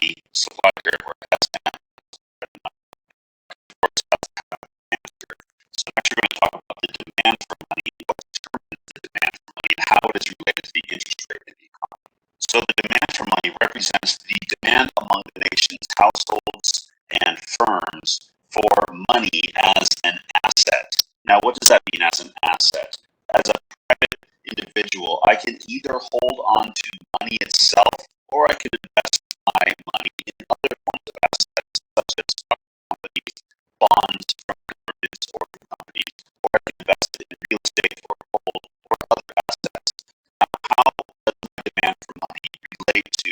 money supply curve, or SM. So next we're going to talk about the demand for money, what determines the demand for money, and how it is related to the interest rate in the economy. So the demand for money represents the demand among the nation's households and firms for money as an asset. Now, what does that mean as an asset? As a private individual, I can either hold on to money itself, or I can invest my money in other forms of assets, such as stock companies, bonds from governments or companies, or I can invest it in real estate or gold or other assets. Now, how does the demand for money relate to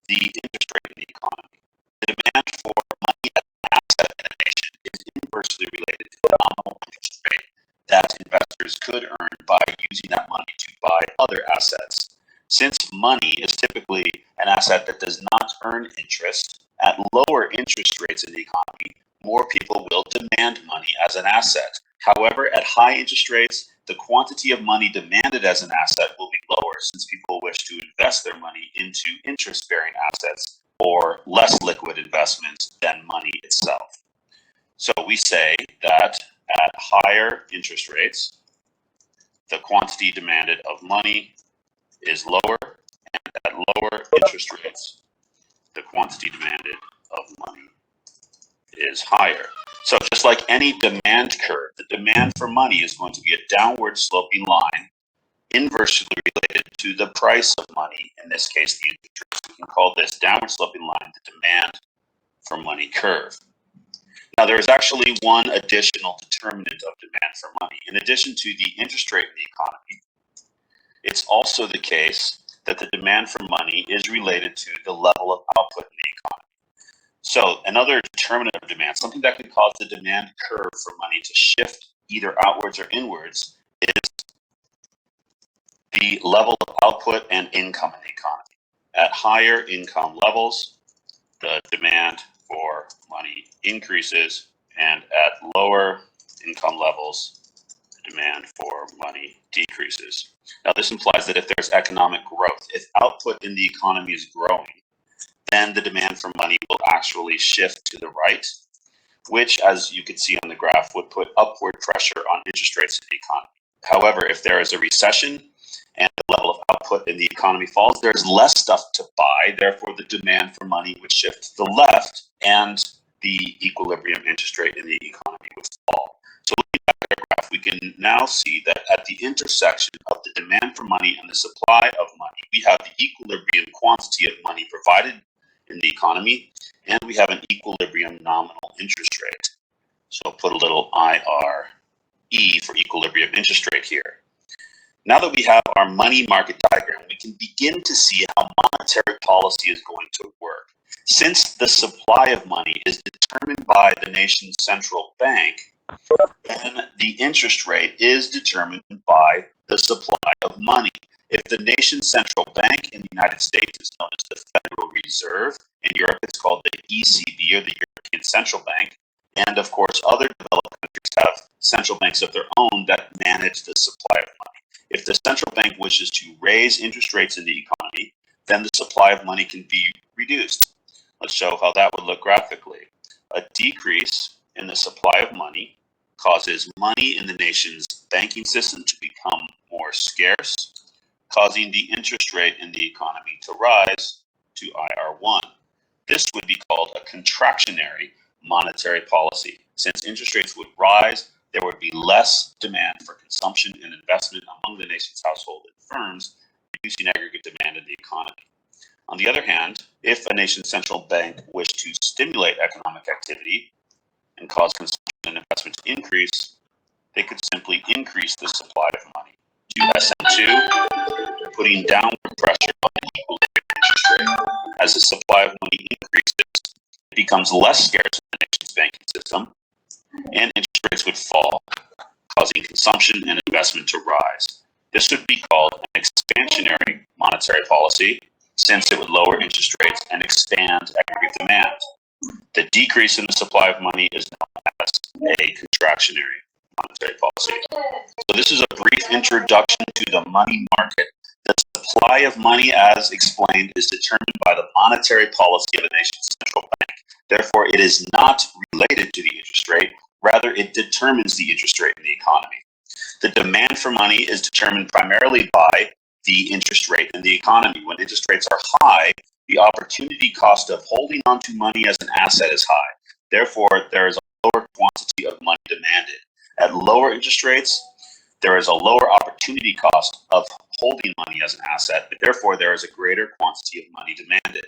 the interest rate in the economy? The demand for money as an asset in a nation is inversely related to the nominal interest rate that investors could earn by using that money to buy other assets. Since money is typically an asset that does not earn interest, at lower interest rates in the economy, more people will demand money as an asset. However, at high interest rates, the quantity of money demanded as an asset will be lower, since people wish to invest their money into interest-bearing assets or less liquid investments than money itself. So we say that at higher interest rates, the quantity demanded of money is lower, and at lower interest rates, the quantity demanded of money is higher. So just like any demand curve, the demand for money is going to be a downward sloping line inversely related to the price of money, in this case the interest rate. We can call this downward sloping line the demand for money curve. Now, there is actually one additional determinant of demand for money. In addition to the interest rate in the economy, it's also the case that the demand for money is related to the level of output in the economy. So another determinant of demand, something that can cause the demand curve for money to shift either outwards or inwards, is the level of output and income in the economy. At higher income levels, the demand for money increases, and at lower income levels, the demand for money decreases. Now, this implies that if there's economic growth, if output in the economy is growing, then the demand for money will actually shift to the right, which, as you can see on the graph, would put upward pressure on interest rates in the economy. However, if there is a recession and the level of output in the economy falls, there's less stuff to buy, therefore the demand for money would shift to the left, and the equilibrium interest rate in the economy would fall. So looking at our graph, we can now see that at the intersection of the demand for money and the supply of money, we have the equilibrium quantity of money provided in the economy, and we have an equilibrium nominal interest rate. So I'll put a little IRE for equilibrium interest rate here. Now that we have our money market diagram, we can begin to see how monetary policy is going to work. Since the supply of money is determined by the nation's central bank, then the interest rate is determined by the supply of money. If the nation's central bank in the United States is known as the Federal Reserve, in Europe it's called the ECB, or the European Central Bank, and of course other developed countries have central banks of their own that manage the supply of money. If the central bank wishes to raise interest rates in the economy, then the supply of money can be reduced. Let's show how that would look graphically. A decrease in the supply of money causes money in the nation's banking system to become more scarce, causing the interest rate in the economy to rise to IR1. This would be called a contractionary monetary policy. Since interest rates would rise, there would be less demand for consumption and investment among the nation's household and firms, reducing aggregate demand in the economy. On the other hand, if a nation's central bank wished to stimulate economic activity and cause consumption and investment to increase, they could simply increase the supply of money to SM2, putting downward pressure on the equilibrium interest rate. As the supply of money increases, it becomes less scarce in the nation's banking system, and interest rates would fall, causing consumption and investment to rise. This would be called an expansionary monetary policy, since it would lower interest rates and expand aggregate demand. The decrease in the supply of money is known as a contractionary monetary policy. So this is a brief introduction to the money market. The supply of money, as explained, is determined by the monetary policy of a nation's central bank. Therefore, it is not related to the interest rate. Rather, it determines the interest rate in the economy. The demand for money is determined primarily by the interest rate in the economy. When interest rates are high, the opportunity cost of holding onto money as an asset is high. Therefore, there is a lower quantity of money demanded. At lower interest rates, there is a lower opportunity cost of holding money as an asset, but therefore there is a greater quantity of money demanded.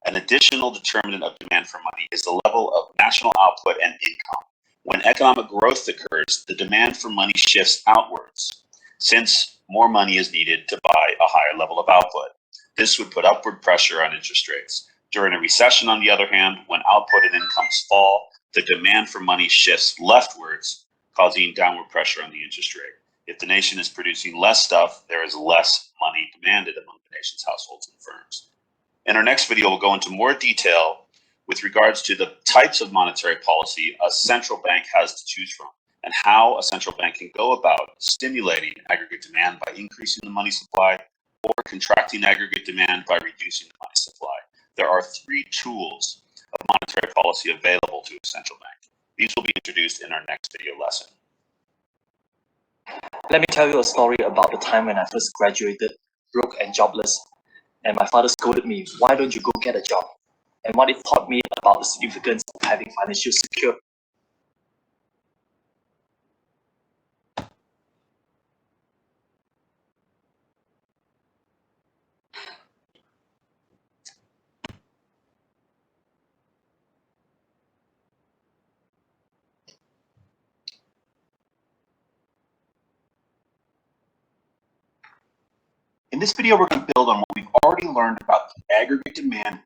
An additional determinant of demand for money is the level of national output and income. When economic growth occurs, the demand for money shifts outwards, since more money is needed to buy a higher level of output. This would put upward pressure on interest rates. During a recession, on the other hand, when output and incomes fall, the demand for money shifts leftwards, causing downward pressure on the interest rate. If the nation is producing less stuff, there is less money demanded among the nation's households and firms. In our next video, we'll go into more detail with regards to the types of monetary policy a central bank has to choose from, and how a central bank can go about stimulating aggregate demand by increasing the money supply or contracting aggregate demand by reducing the money supply. There are three tools of monetary policy available to a central bank. These will be introduced in our next video lesson. Let me tell you a story about the time when I first graduated, broke and jobless, and my father scolded me, "Why don't you go get a job?" And what it taught me about the significance of having financial security. In this video, we're going to build on what we've already learned about the aggregate demand.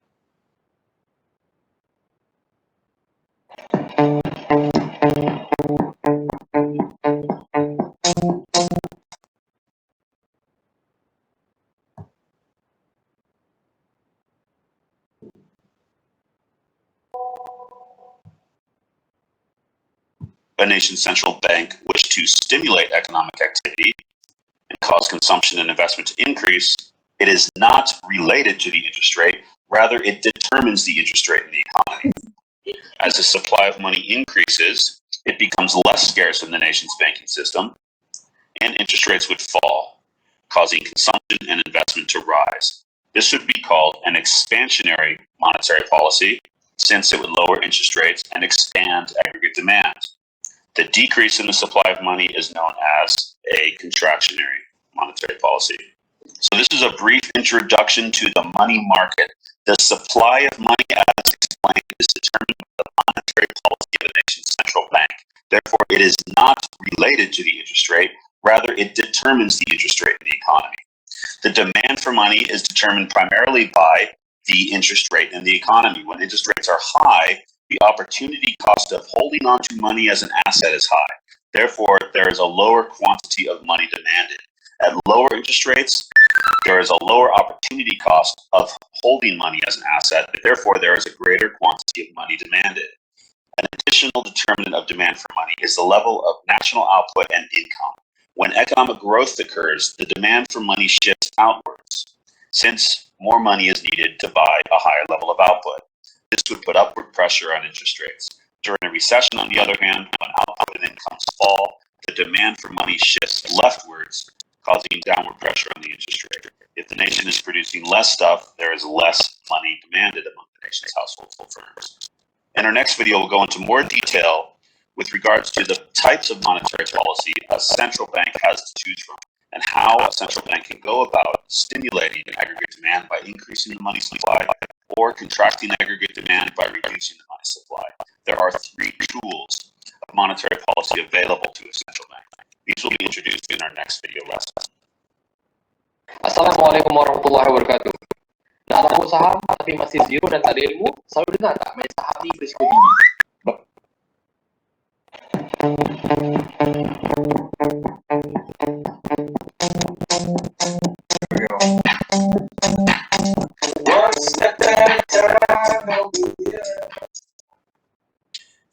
A nation's central bank wished to stimulate economic activity and cause consumption and investment to increase, it is not related to the interest rate. Rather, it determines the interest rate in the economy. As the supply of money increases, it becomes less scarce in the nation's banking system, and interest rates would fall, causing consumption and investment to rise. This would be called an expansionary monetary policy, since it would lower interest rates and expand aggregate demand. The decrease in the supply of money is known as a contractionary monetary policy. So this is a brief introduction to the money market. The supply of money, as explained, is determined by the monetary policy of the nation's central bank. Therefore, it is not related to the interest rate. Rather, it determines the interest rate in the economy. The demand for money is determined primarily by the interest rate in the economy. When interest rates are high, the opportunity cost of holding onto money as an asset is high. Therefore, there is a lower quantity of money demanded. At lower interest rates, there is a lower opportunity cost of holding money as an asset, but therefore there is a greater quantity of money demanded. An additional determinant of demand for money is the level of national output and income. When economic growth occurs, the demand for money shifts outwards, since more money is needed to buy a higher level of output. This would put upward pressure on interest rates. During a recession, on the other hand, when output and incomes fall, the demand for money shifts leftwards, causing downward pressure on the interest rate. If the nation is producing less stuff, there is less money demanded among the nation's households and firms. In our next video, we'll go into more detail with regards to the types of monetary policy a central bank has to choose from, and how a central bank can go about stimulating aggregate demand by increasing the money supply or contracting aggregate demand by reducing the money supply. There are three tools of monetary policy available to a central bank. These will be introduced in our next video lesson. Assalamualaikum warahmatullahi wabarakatuh. Nah, tahu saham tapi masih zero dan tak ada ilmu, selalu dengar tak main saham ni berisiko tinggi.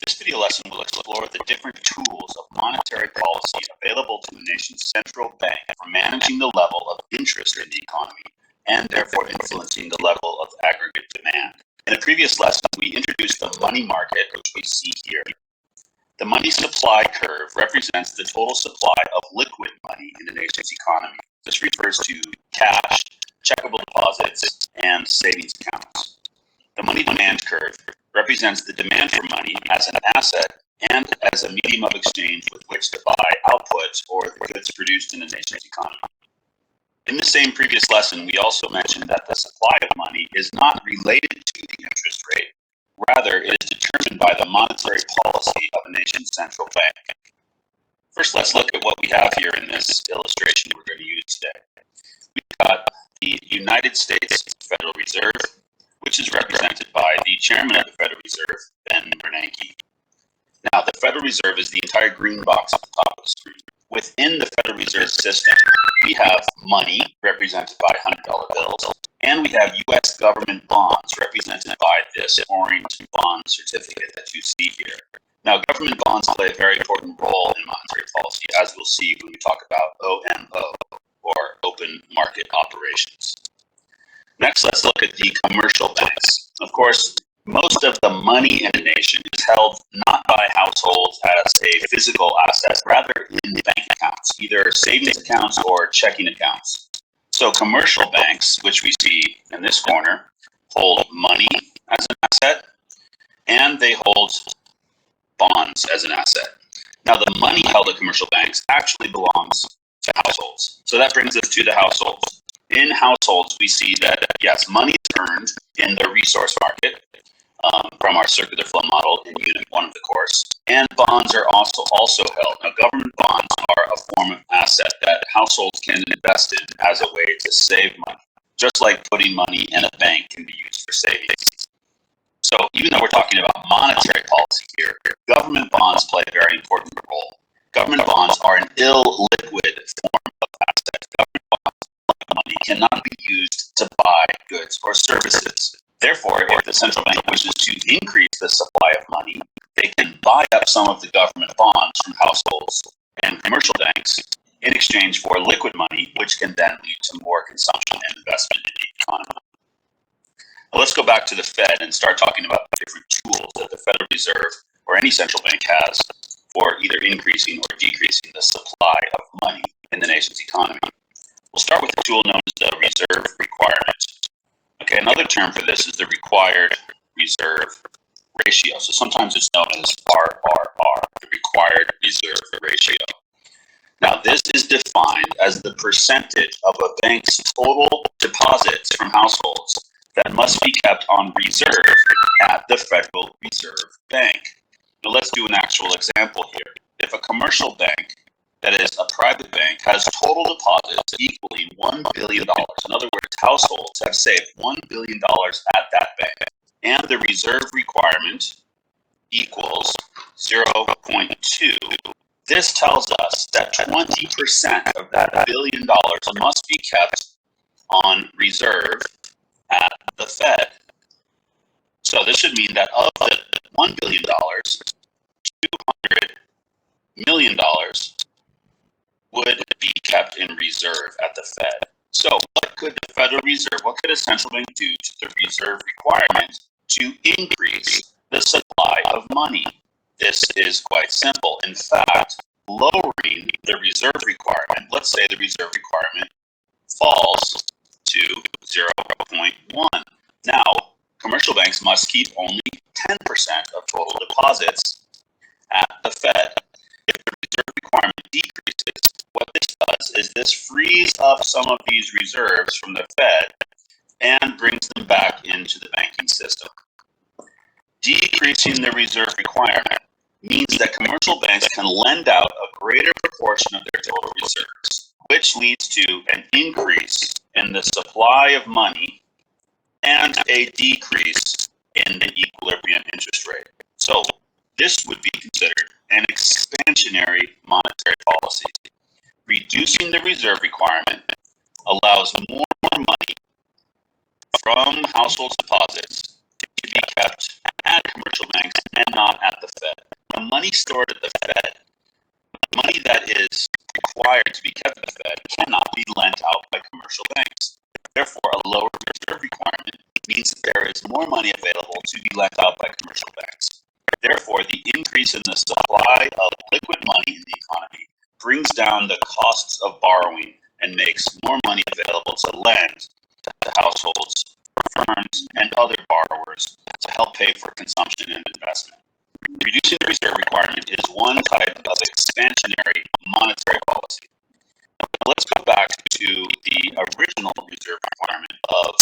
This video lesson will explore the different tools of monetary policy available to a nation's central bank for managing the level of interest in the economy and therefore influencing the level of aggregate demand. In a previous lesson, we introduced the money market, which we see here. The money supply curve represents the total supply of liquid money in the nation's economy. This refers to cash, checkable deposits, and savings accounts. The money demand curve represents the demand for money as an asset and as a medium of exchange with which to buy outputs or the goods produced in the nation's economy. In the same previous lesson, we also mentioned that the supply of money is not related to the interest rate. Rather, it is determined by the monetary policy of a nation's central bank. First, let's look at what we have here in this illustration we're going to use today. We've got the United States Federal Reserve, which is represented by the chairman of the Federal Reserve, Ben Bernanke. Now, the Federal Reserve is the entire green box at the top of the screen. Within the Federal Reserve system, we have money represented by $100 bills, and we have U.S. government bonds represented by this orange bond certificate that you see here. Now, government bonds play a very important role in monetary policy, as we'll see when we talk about OMO, or open market operations. Next, let's look at the commercial banks. Of course, most of the money in a nation is held not by households as a physical asset, rather in bank accounts, either savings accounts or checking accounts. So commercial banks, which we see in this corner, hold money as an asset, and they hold bonds as an asset. Now, the money held at commercial banks actually belongs to households. So that brings us to the households. In households, we see that, yes, money is earned in the resource market from our circular flow model in Unit 1 of the course, and bonds are also held. Now, government bonds are a form of asset that households can invest in as a way to save money, just like putting money in a bank can be used for savings. So even though we're talking about monetary policy here, government bonds play a very important role. Government bonds are an illiquid form of asset. Government bonds, like money, cannot be used to buy goods or services. Therefore, if the central bank wishes to increase the supply of money, they can buy up some of the government bonds from households and commercial banks in exchange for liquid money, which can then lead to more consumption and investment in the economy. Now, let's go back to the Fed and start talking about the different tools that the Federal Reserve or any central bank has for either increasing or decreasing the supply of money in the nation's economy. We'll start with a tool known as the reserve requirement. Okay, another term for this is the required reserve ratio. So sometimes it's known as RRR, the required reserve ratio. Now, this is defined as the percentage of a bank's total deposits from households that must be kept on reserve at the Federal Reserve Bank. Now, let's do an actual example here. If a commercial bank, that is a private bank, has total deposits equaling $1 billion, in other words, households have saved $1 billion at that bank, and the reserve requirement equals 0.2, this tells us that 20% of that $1 billion must be kept on reserve at the Fed. So this should mean that of the $1 billion, $200 million would be kept in reserve at the Fed. So what could the Federal Reserve, what could a central bank do to the reserve requirement to increase the supply of money? This is quite simple. In fact, lowering the reserve requirement, let's say the reserve requirement falls to 0.1. Now, commercial banks must keep only 10% of total deposits at the Fed. If the reserve requirement decreases, what this does is this frees up some of these reserves from the Fed and brings them back into the banking system. Decreasing the reserve requirement means that commercial banks can lend out a greater proportion of their total reserves, which leads to an increase in the supply of money and a decrease in the equilibrium interest rate. So this would be considered an expansionary monetary policy. Reducing the reserve requirement allows more money from household deposits to be kept at commercial banks and not at the Fed. money stored at the Fed, money that is required to be kept at the Fed, cannot be lent out by commercial banks. Therefore, a lower reserve requirement means that there is more money available to be lent out by commercial banks. Therefore, the increase in the supply of liquid money in the economy brings down the costs of borrowing and makes more money available to lend to households, firms, and other borrowers to help pay for consumption and investment. Reducing the reserve requirement is one type of expansionary monetary policy. Let's go back to the original reserve requirement of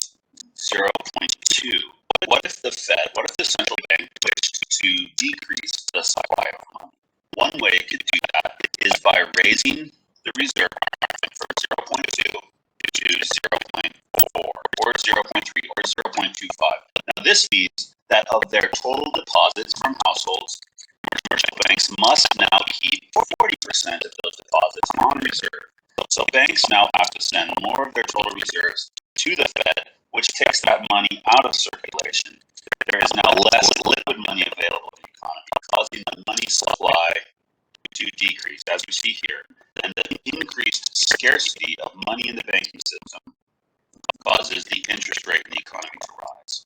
0.2. What if the central bank wished to decrease the supply of money? One way it could do that is by raising the reserve requirement from 0.2 to 0.4 or 0.3 or 0.25. Now this means that of their total deposits from households, commercial banks must now keep 40% of those deposits on reserve. So banks now have to send more of their total reserves to the Fed, which takes that money out of circulation. There is now less liquid money available in the economy, causing the money supply to decrease, as we see here. And the increased scarcity of money in the banking system causes the interest rate in the economy to rise.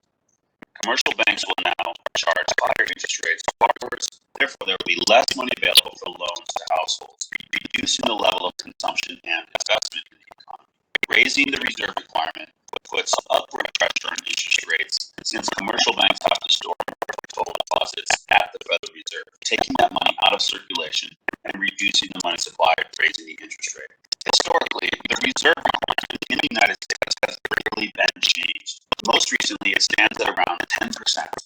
Commercial banks will now charge higher interest rates to borrowers. Therefore, there will be less money available for loans to households, reducing the level of consumption and investment in the economy. Raising the reserve requirement puts upward pressure on interest rates, since commercial banks have to store total deposits at the Federal Reserve, taking that money out of circulation and reducing the money supply, raising the interest rate. Historically, the reserve requirement in the United States has rarely been changed. Most recently, it stands at around 10%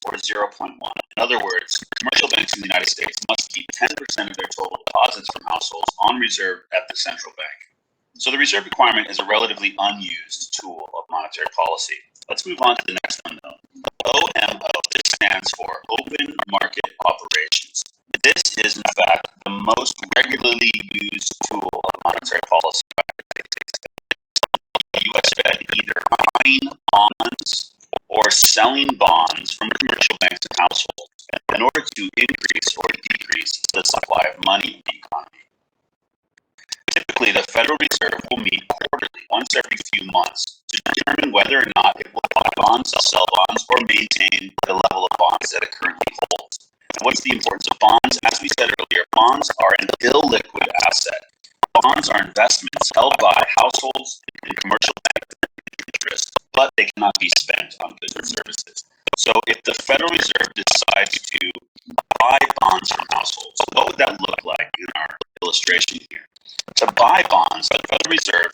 or 0.1. In other words, commercial banks in the United States must keep 10% of their total deposits from households on reserve at the central bank. So the reserve requirement is a relatively unused tool of monetary policy. Let's move on to the next one, though. OMO, this stands for Open Market Operations. This is, in fact, the most regularly used tool of monetary policy. The U.S. Fed either buying bonds or selling bonds from commercial banks and households in order to increase or decrease the supply of money in the economy. Typically, the Federal Reserve will meet quarterly, once every few months, to determine whether or not it will buy bonds, sell bonds, or maintain the level of bonds that it currently holds. And what's the importance of bonds? As we said earlier, bonds are an illiquid asset. Bonds are investments held by households and commercial banks interest, but they cannot be spent on goods or services. So if the Federal Reserve decides to buy bonds from households, what would that look like in our illustration here? To buy bonds, the Federal Reserve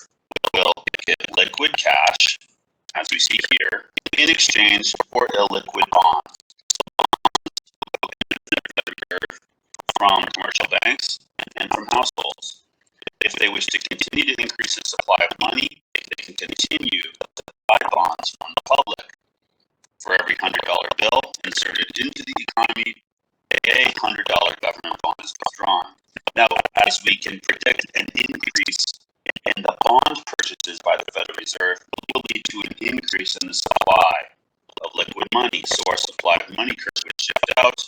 will give liquid cash, as we see here, in exchange for illiquid bonds. From commercial banks and from households. If they wish to continue to increase the supply of money, they can continue to buy bonds from the public. For every $100 bill inserted into the economy, a $100 government bond is withdrawn. Now, as we can predict, an increase in the bond purchases by the Federal Reserve will lead to an increase in the supply of liquid money. So our supply of money curve will shift out,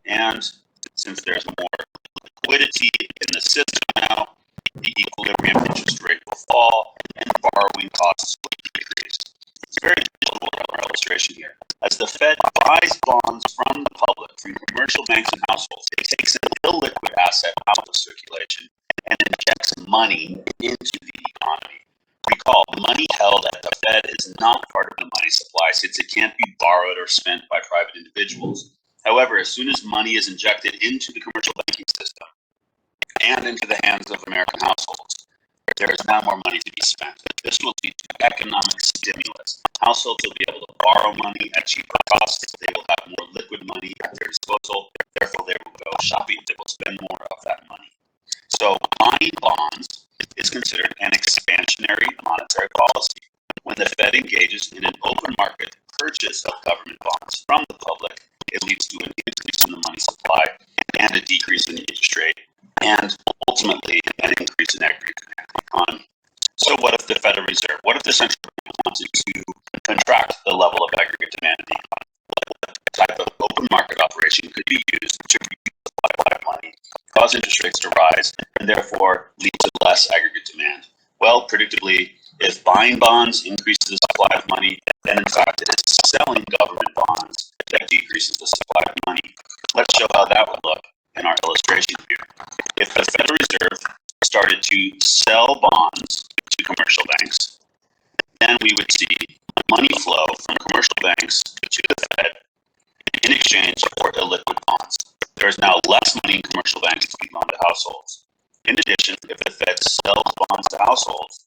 and since there's more liquidity in the system now, the equilibrium interest rate will fall and borrowing costs will decrease. It's very visual in our illustration here. As the Fed buys bonds from the public, from commercial banks and households, it takes an illiquid asset out of circulation and injects money into the economy. Recall, money held at the Fed is not part of the money supply, since it can't be borrowed or spent by private individuals. However, as soon as money is injected into the commercial banking system and into the hands of American households, there is now more money to be spent. This will lead to economic stimulus. Households will be able to borrow money at cheaper costs. They will have more liquid money at their disposal. Therefore, they will go shopping. They will spend more of that money. So buying bonds is considered an expansionary monetary policy. When the Fed engages in an open market purchase of government bonds from the public, it leads to an increase in the money supply and a decrease in the interest rate, and ultimately an increase in aggregate economy. So what if the Federal Reserve, what if the central bank wanted to contract the level of aggregate demand in the economy? What type of open market operation could be used to reduce the supply of money? cause interest rates to rise and therefore lead to less aggregate demand? Well, predictably, if buying bonds increases the supply of money, then in fact it is selling government bonds that decreases the supply of money. Let's show how that would look in our illustration here. If the Federal Reserve started to sell bonds to commercial banks, then we would see money flow from commercial banks to the Fed in exchange for illiquid bonds. There is now less money in commercial banks to be loaned to households. In addition, if the Fed sells bonds to households,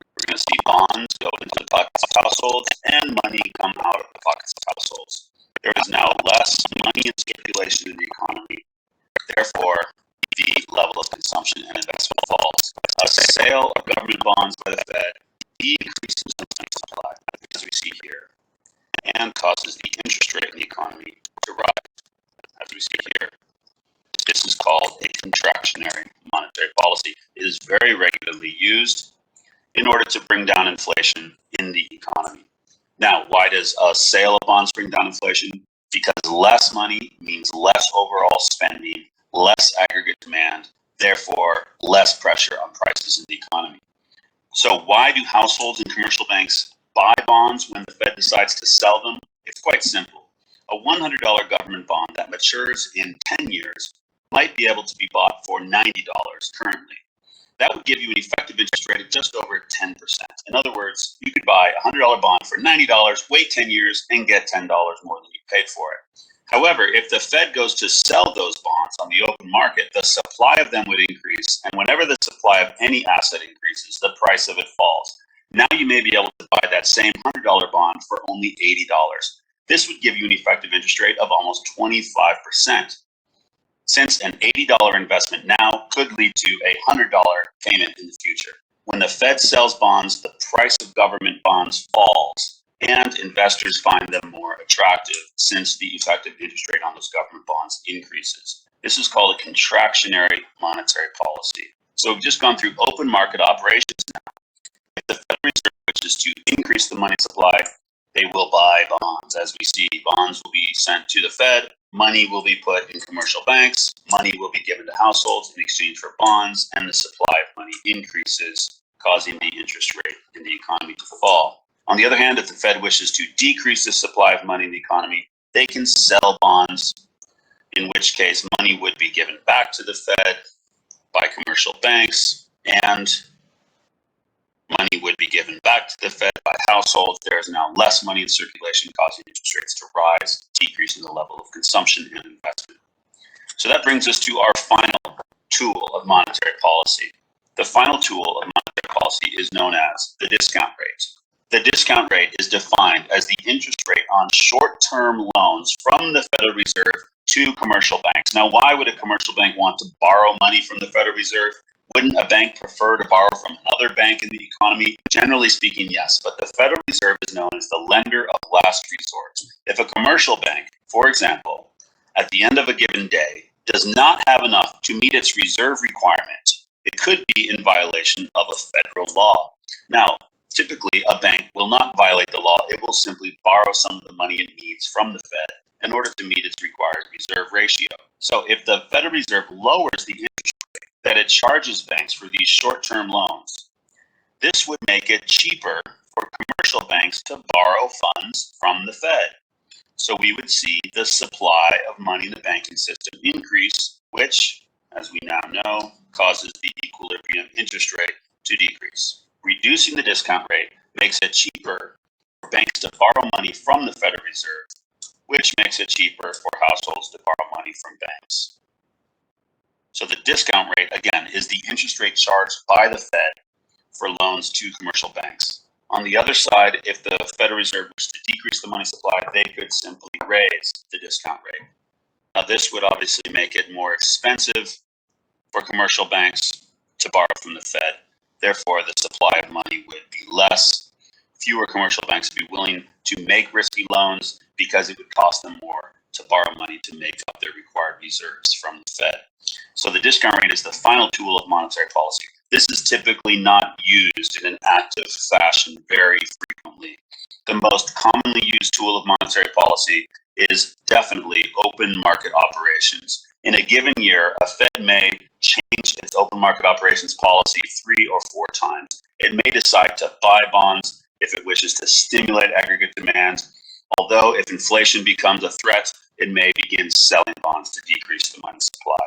we're going to see bonds go into the pockets of households and money come out of the pockets of households. There is now less money in circulation in the economy. Therefore, the level of consumption and investment falls. A sale of government bonds by the Fed decreases the money supply, as we see here, and causes the interest rate in the economy to rise, as we see here. This is called a contractionary monetary policy. It is very regularly used in order to bring down inflation in the economy. Now, why does a sale of bonds bring down inflation? Because less money means less overall spending, less aggregate demand, therefore less pressure on prices in the economy. So why do households and commercial banks buy bonds when the Fed decides to sell them? It's quite simple. A $100 government bond that matures in 10 years might be able to be bought for $90 currently. That would give you an effective interest rate of just over 10%. In other words, you could buy a $100 bond for $90, wait 10 years, and get $10 more than you paid for it. However, if the Fed goes to sell those bonds on the open market, the supply of them would increase, and whenever the supply of any asset increases, the price of it falls. Now you may be able to buy that same $100 bond for only $80. This would give you an effective interest rate of almost 25%. Since an $80 investment now could lead to a $100 payment in the future. When the Fed sells bonds, the price of government bonds falls, and investors find them more attractive since the effective interest rate on those government bonds increases. This is called a contractionary monetary policy. So we've just gone through open market operations now. If the Federal Reserve wishes to increase the money supply, they will buy bonds. As we see, bonds will be sent to the Fed, money will be put in commercial banks, money will be given to households in exchange for bonds, and the supply of money increases, causing the interest rate in the economy to fall. On the other hand, if the Fed wishes to decrease the supply of money in the economy, they can sell bonds, in which case money would be given back to the Fed by commercial banks, and money would be given back to the Fed by households. There is now less money in circulation, causing interest rates to rise, decreasing the level of consumption and investment. So that brings us to our final tool of monetary policy. The final tool of monetary policy is known as the discount rate. The discount rate is defined as the interest rate on short-term loans from the Federal Reserve to commercial banks. Now, why would a commercial bank want to borrow money from the Federal Reserve? Wouldn't a bank prefer to borrow from another bank in the economy? Generally speaking, yes, but the Federal Reserve is known as the lender of last resort. If a commercial bank, for example, at the end of a given day, does not have enough to meet its reserve requirement, it could be in violation of a federal law. Now, typically, a bank will not violate the law. It will simply borrow some of the money it needs from the Fed in order to meet its required reserve ratio. So if the Federal Reserve lowers the interest rate that it charges banks for these short-term loans, this would make it cheaper for commercial banks to borrow funds from the Fed. So we would see the supply of money in the banking system increase, which, as we now know, causes the equilibrium interest rate to decrease. Reducing the discount rate makes it cheaper for banks to borrow money from the Federal Reserve, which makes it cheaper for households to borrow money from banks. So the discount rate, again, is the interest rate charged by the Fed for loans to commercial banks. On the other side, if the Federal Reserve wishes to decrease the money supply, they could simply raise the discount rate. Now, this would obviously make it more expensive for commercial banks to borrow from the Fed. Therefore, the supply of money would be less. Fewer commercial banks would be willing to make risky loans because it would cost them more to borrow money to make up their required reserves from the Fed. So the discount rate is the final tool of monetary policy. This is typically not used in an active fashion very frequently. The most commonly used tool of monetary policy is definitely open market operations. In a given year, a Fed may change its open market operations policy 3 or 4 times. It may decide to buy bonds if it wishes to stimulate aggregate demand. Although if inflation becomes a threat, it may begin selling bonds to decrease the money supply.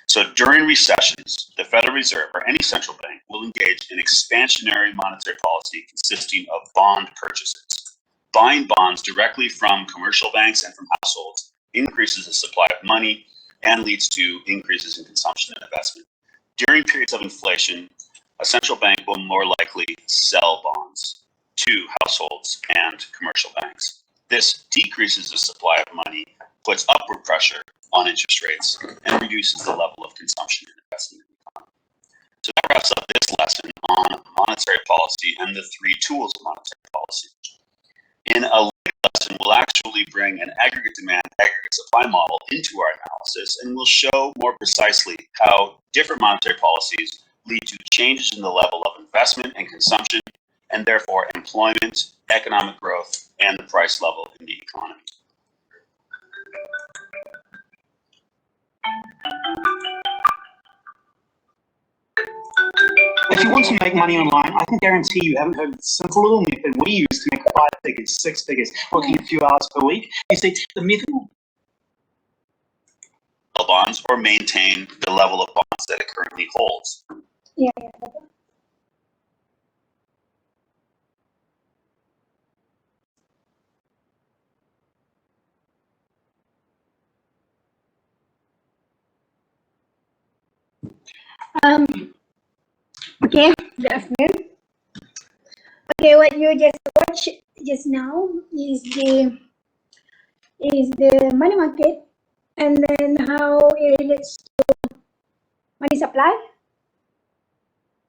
So during recessions, the Federal Reserve or any central bank will engage in expansionary monetary policy consisting of bond purchases. Buying bonds directly from commercial banks and from households increases the supply of money and leads to increases in consumption and investment. During periods of inflation, a central bank will more likely sell bonds to households and commercial banks. This decreases the supply of money, puts upward pressure on interest rates, and reduces the level of consumption and investment in the economy. So that wraps up this lesson on monetary policy and the 3 tools of monetary policy. In a later lesson, we'll actually bring an aggregate demand, aggregate supply model into our analysis, and we'll show more precisely how different monetary policies lead to changes in the level of investment and consumption, and therefore employment, economic growth, and the price level in the economy. If you want to make money online, I can guarantee you haven't heard of the simple little method we use to make 5 figures, 6 figures, working a few hours per week. You see, the method Bonds or maintain the level of bonds that it currently holds. Yeah. Okay, good afternoon. Okay, what you just watched just now is the money market, and then how it relates to money supply.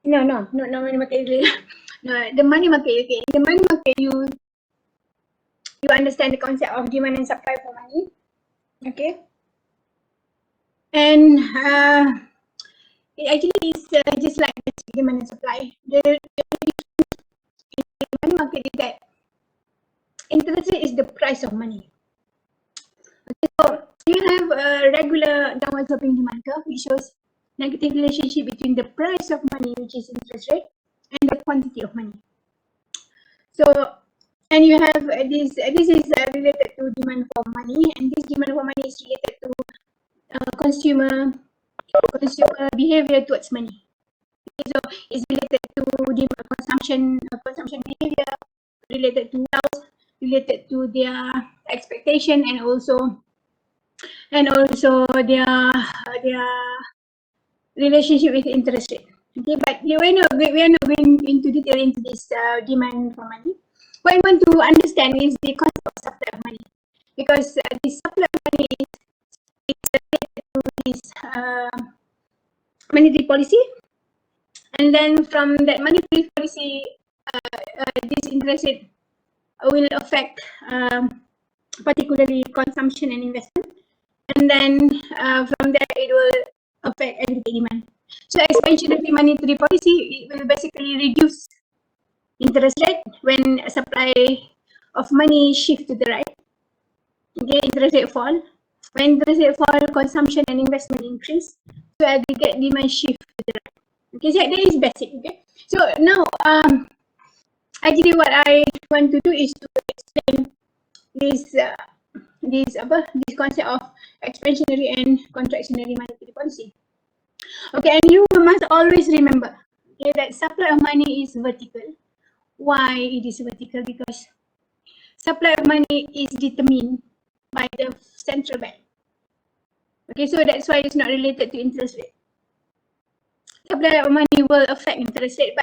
No, money market. No, the money market. Okay, the money market. You understand the concept of demand and supply for money. Okay, and it actually is just like demand and supply. The money market is that interest rate is the price of money. Okay, so you have a regular downward sloping demand curve, which shows negative relationship between the price of money, which is interest rate, and the quantity of money. So, and you have this is related to demand for money, and this demand for money is related to consumer behavior towards money. Okay, so it's related to consumption behavior, related to wealth, related to their expectation, and also their relationship with interest rate. Okay, but we are not going into detail into this demand for money. What I want to understand is the concept of supply of money, because the supply of money is related to this monetary policy, and then from that monetary policy, this interest rate will affect particularly consumption and investment, and then from there it will affect aggregate demand. So expansionary monetary policy, it will basically reduce interest rate when supply of money shift to the right. Okay, interest rate fall. When interest rate fall, consumption and investment increase. So aggregate demand shift to the right. Okay, so that is basic. Okay, so now actually what I want to do is to explain this concept of expansionary and contractionary monetary policy. Okay, and you must always remember, okay, that supply of money is vertical. Why it is vertical? Because supply of money is determined by the central bank. Okay, so that's why it's not related to interest rate. Supply of money will affect interest rate,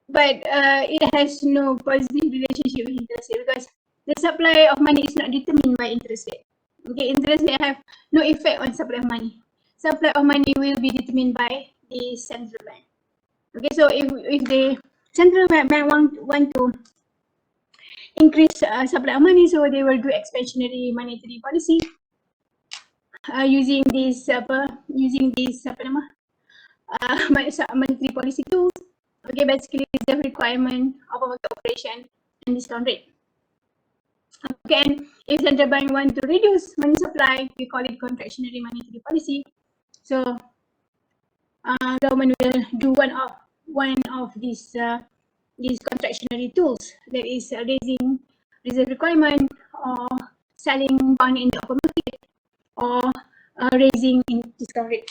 but it has no positive relationship with interest rate, because the supply of money is not determined by interest rate. Okay, interest rate have no effect on supply of money. Supply of money will be determined by the central bank. Okay, so if the central bank want to increase supply of money, so they will do expansionary monetary policy using this monetary policy tools. Okay, basically reserve requirement, open market operation, and discount rate. Okay, and if central bank want to reduce money supply, we call it contractionary monetary policy. So government will do one of these contractionary tools, that is raising reserve requirement, or selling bond in the open market, or raising in discount rate.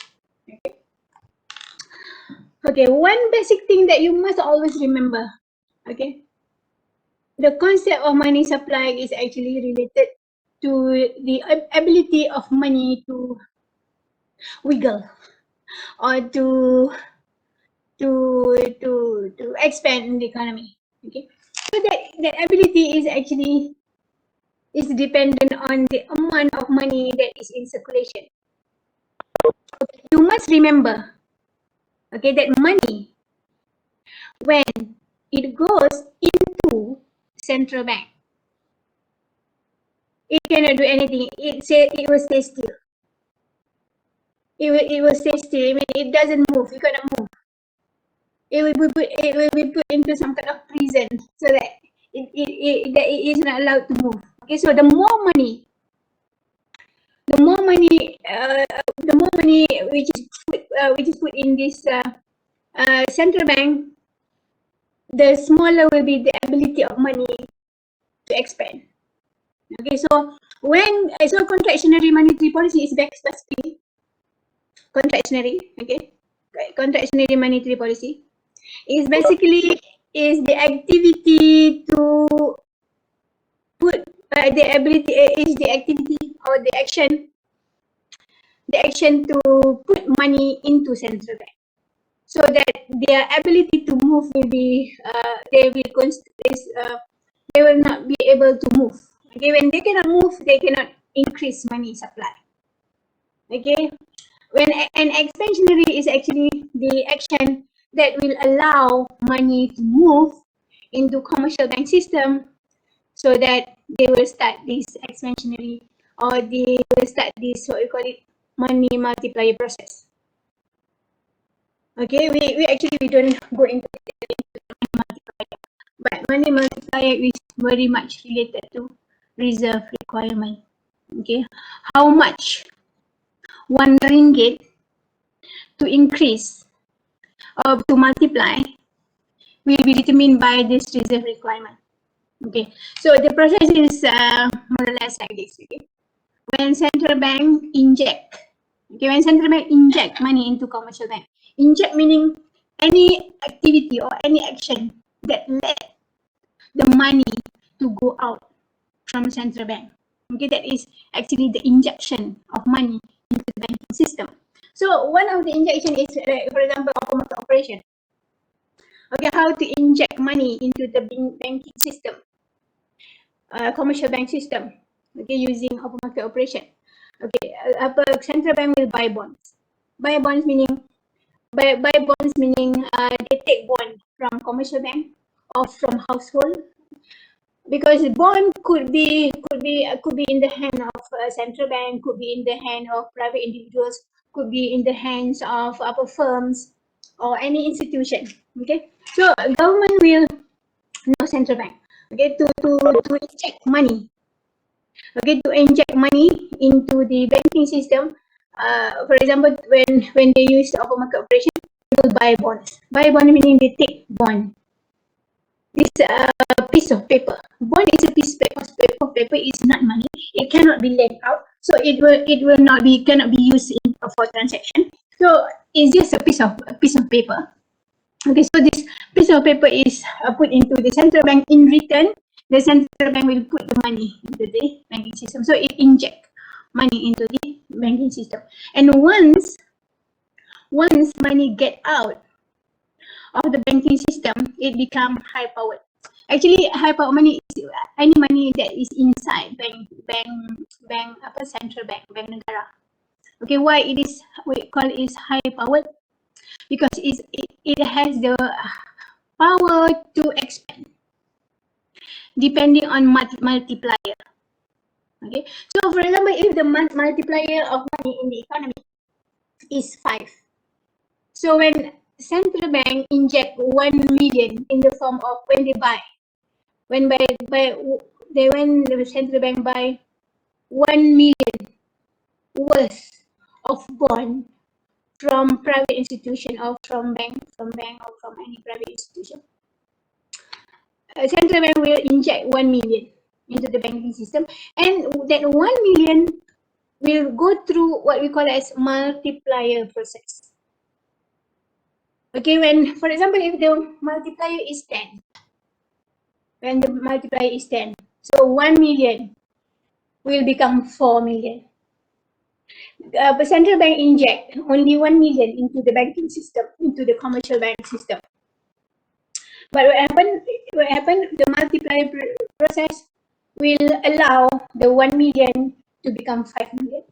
Okay, one basic thing that you must always remember, okay, the concept of money supply is actually related to the ability of money to wiggle or to expand in the economy. Okay, so that ability is actually dependent on the amount of money that is in circulation. You must remember, okay, that money, when it goes into central bank, it cannot do anything. It will stay still. It will stay still. I mean, it doesn't move. You cannot move. It will be put into some kind of prison, so that it is not allowed to move. Okay, so the more money which is put in this central bank, the smaller will be the ability of money to expand. Okay, so contractionary monetary policy is basically contractionary. Okay, contractionary monetary policy is basically the activity to put the activity or the action to put money into central bank, so that their ability to move will be they will not be able to move. Okay, when they cannot move, they cannot increase money supply. Okay, when an expansionary is actually the action that will allow money to move into commercial bank system, so that they will start this expansionary, or they will start this, what we call it, money multiplier process. Okay, we don't go into money multiplier, but money multiplier is very much related to reserve requirement. Okay, how much 1 ringgit to increase or to multiply will be determined by this reserve requirement. Okay, so the process is more or less like this. Okay, when central bank inject money into commercial bank, inject meaning any activity or any action that led the money to go out from central bank. Okay, that is actually the injection of money into the banking system. So one of the injection is, for example, open market operation. Okay, how to inject money into the banking system, commercial bank system. Okay, using open market operation. Okay, central bank will buy bonds. Buy bonds meaning they take bond from commercial bank or from household, because bond could be in the hand of central bank, could be in the hand of private individuals, could be in the hands of upper firms or any institution. Okay, so government will know central bank, okay, to inject money, okay, to inject money into the banking system. For example, when they use the open market operation, they will buy bonds. Buy bond meaning they take bond. This piece of paper. Bond is a piece of paper. Is not money. It cannot be lent out, so it cannot be used for transaction. So it's just a piece of paper. Okay, so this piece of paper is put into the central bank. In return, the central bank will put the money into the banking system. So it inject money into the banking system. And once money get out of the banking system, it become high powered. Actually, high powered money is any money that is inside central bank negara. Okay, why we call it high powered? Because it has the power to expand depending on multiplier. Okay, so for example, if the multiplier of money in the economy is 5, so when central bank inject 1 million in the form of when the central bank buy 1 million worth of bond from private institution or from bank or from any private institution. Central bank will inject 1 million into the banking system, and that 1 million will go through what we call as multiplier process. Okay, when, for example, if the multiplier is 10, when the multiplier is 10, so 1 million will become 4 million. The central bank inject only 1 million into the banking system, into the commercial bank system. But what happened, the multiplier process will allow the 1 million to become 5 million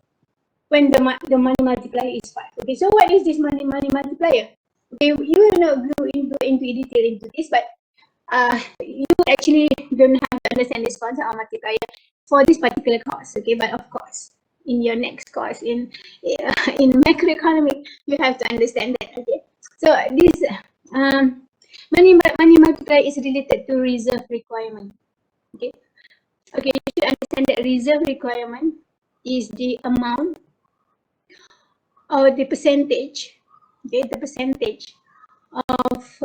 when the money multiplier is 5. Okay, so what is this money multiplier? Okay, you will not go into detail into this, but you actually don't have to understand this concept of multiplier for this particular course. Okay, but of course, in your next course in macroeconomics, you have to understand that. Okay, so this money multiplier is related to reserve requirement. Okay, you should understand that reserve requirement is the amount or the percentage. Okay, the percentage of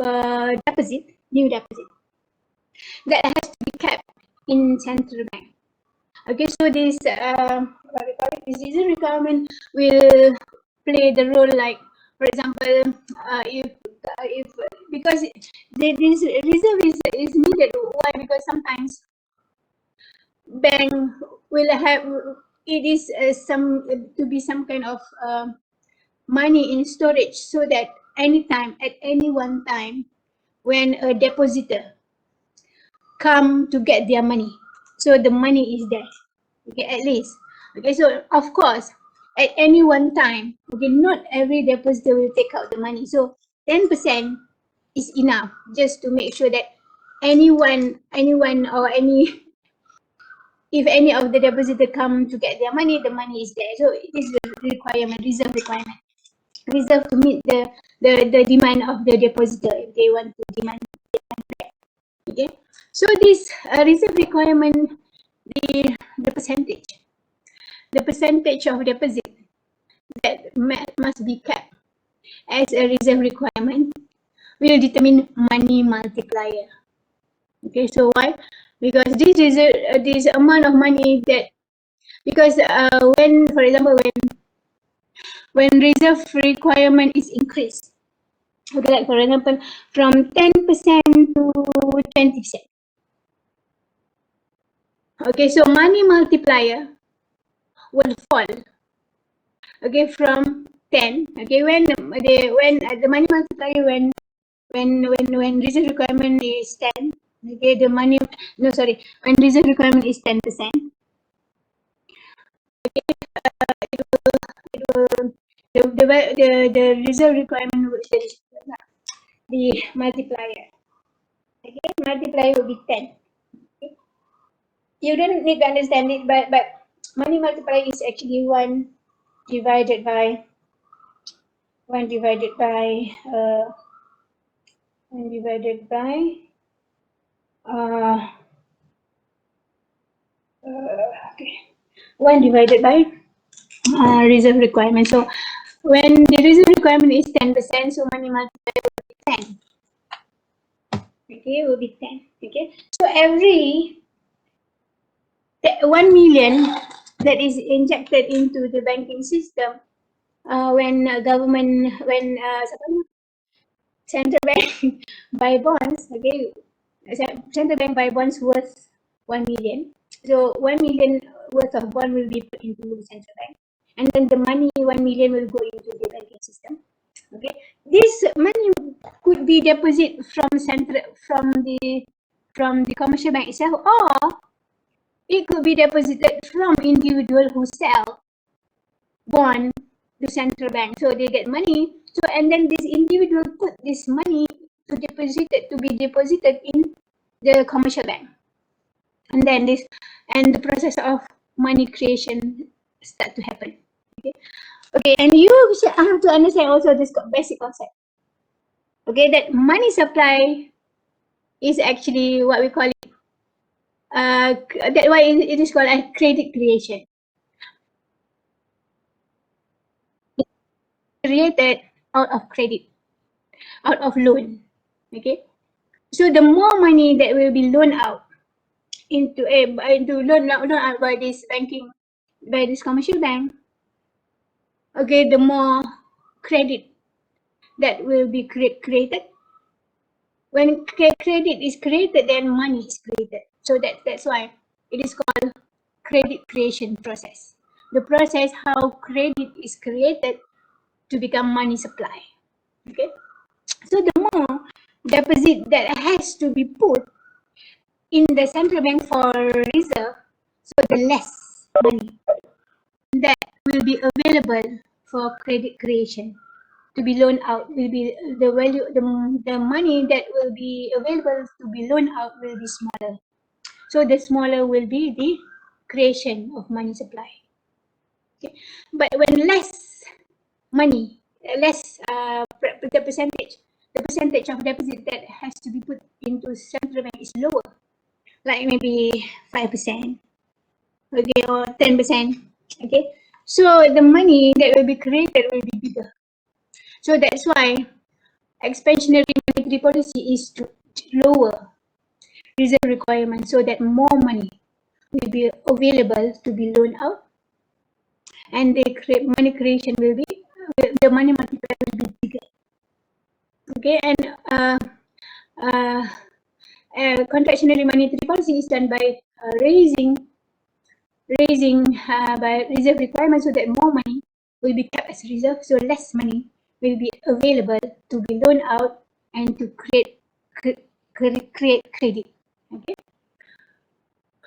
new deposit that has to be kept in central bank. Okay, so this what we call it, this reserve requirement will play the role, like, for example, if because this reserve is needed. Why? Because sometimes bank will have some kind of money in storage, so that anytime, at any one time, when a depositor come to get their money, so the money is there. Okay, at least. Okay, so of course, at any one time, okay, not every depositor will take out the money. So 10% is enough just to make sure that anyone or if any of the depositor come to get their money, the money is there. So it is the requirement, reserve requirement. Reserve to meet the demand of the depositor if they want to demand back. Okay, so this reserve requirement, the percentage of deposit that must be kept as a reserve requirement will determine money multiplier. Okay, so why? Because this amount of money that, because when, for example, when reserve requirement is increased, okay, like for example, from 10% to 20%. Okay, so money multiplier will fall. Okay, from 10. Okay, when the money multiplier, when reserve requirement is 10. Okay, when reserve requirement is 10%. Okay, the reserve requirement will the multiplier. Okay, multiplier will be 10. Okay. You don't need to understand it, but money multiplier is actually 1 divided by 1 divided by 1 divided by reserve requirement. So when the reserve requirement is 10%, so money multiplier will be 10. Okay, will be 10. Okay, so every 1 million that is injected into the banking system, when central bank buy bonds, okay, central bank buy bonds worth 1 million. So 1 million worth of bond will be put into the central bank, and then the money 1 million will go into the banking system. Okay, this money could be deposited from the commercial bank itself, or it could be deposited from individual who sell bond to central bank, so they get money. So and then this individual put this money to be deposited in the commercial bank, and then the process of money creation start to happen. Okay, and you have to understand also this basic concept. Okay, that money supply is actually what we call it That's why it is called a credit creation. Created out of credit, out of loan. Okay, so the more money that will be loaned out into loan out by this banking, by this commercial bank, okay, the more credit that will be created. When credit is created, then money is created. So that's why it is called credit creation process. The process how credit is created to become money supply. Okay, so the more deposit that has to be put in the central bank for reserve, so the less money that will be available for credit creation to be loaned out will be the value, the money that will be available to be loaned out will be smaller. So the smaller will be the creation of money supply. Okay. But when less money, less the percentage of deposit that has to be put into central bank is lower, like maybe 5%, okay, or 10%, okay. So the money that will be created will be bigger. So that's why expansionary monetary policy is to lower reserve requirements so that more money will be available to be loaned out, and the money creation will be, the money multiplier will be bigger. Okay, and contractionary monetary policy is done by raising by reserve requirements so that more money will be kept as reserve, so less money will be available to be loaned out and to create credit. Okay.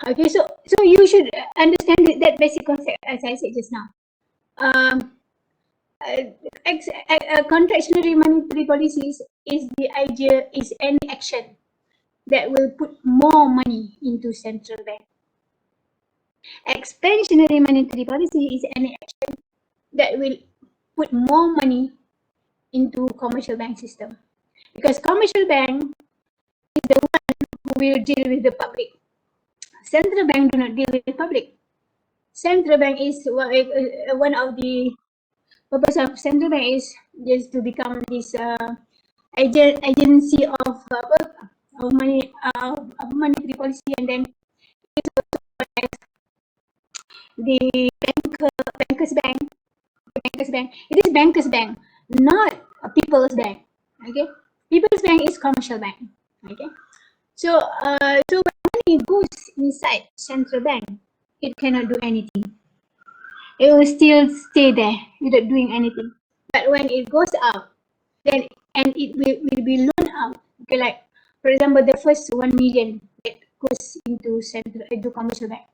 Okay, so you should understand that basic concept as I said just now. Contractionary monetary policies is the idea is any action that will put more money into central bank. Expansionary monetary policy is any action that will put more money into commercial bank system, because commercial bank is the one who will deal with the public. Central bank do not deal with the public. Central bank is one of the purpose of central bank is just to become this agency of monetary policy, and then the bankers bank. It is bankers bank, not a people's bank. Okay, people's bank is commercial bank. Okay, so so when money goes inside central bank, it cannot do anything. It will still stay there without doing anything. But when it goes out, then and it will be loaned out. Okay, like for example, the first 1 million that goes into commercial bank.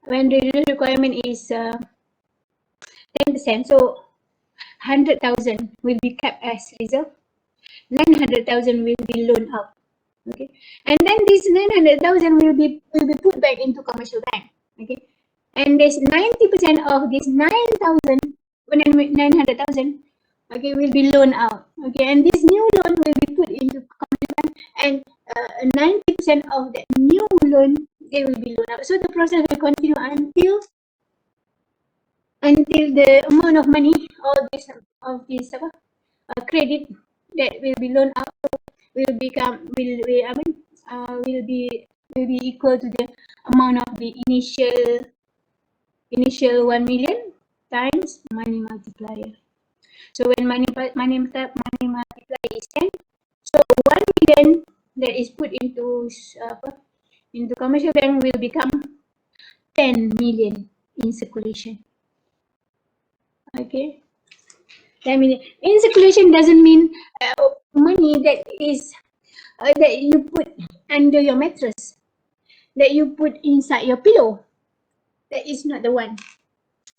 When the requirement is 10%, so 100,000 will be kept as reserve. 900,000 will be loaned out. Okay, and then this 900,000 will be put back into commercial bank. Okay, and there's 90% of this 900,000, okay, will be loaned out. Okay, and this new loan will be put into commercial bank, and 90% of the new loan they will be loaned out. So the process will continue until the amount of money of this credit that will be loaned out will be equal to the amount of the initial 1 million times money multiplier. So when money multiplier is 10, so 1 million that is put into commercial bank will become 10 million in circulation. Okay, 10 million in circulation doesn't mean money that is that you put under your mattress, that you put inside your pillow. That is not the one.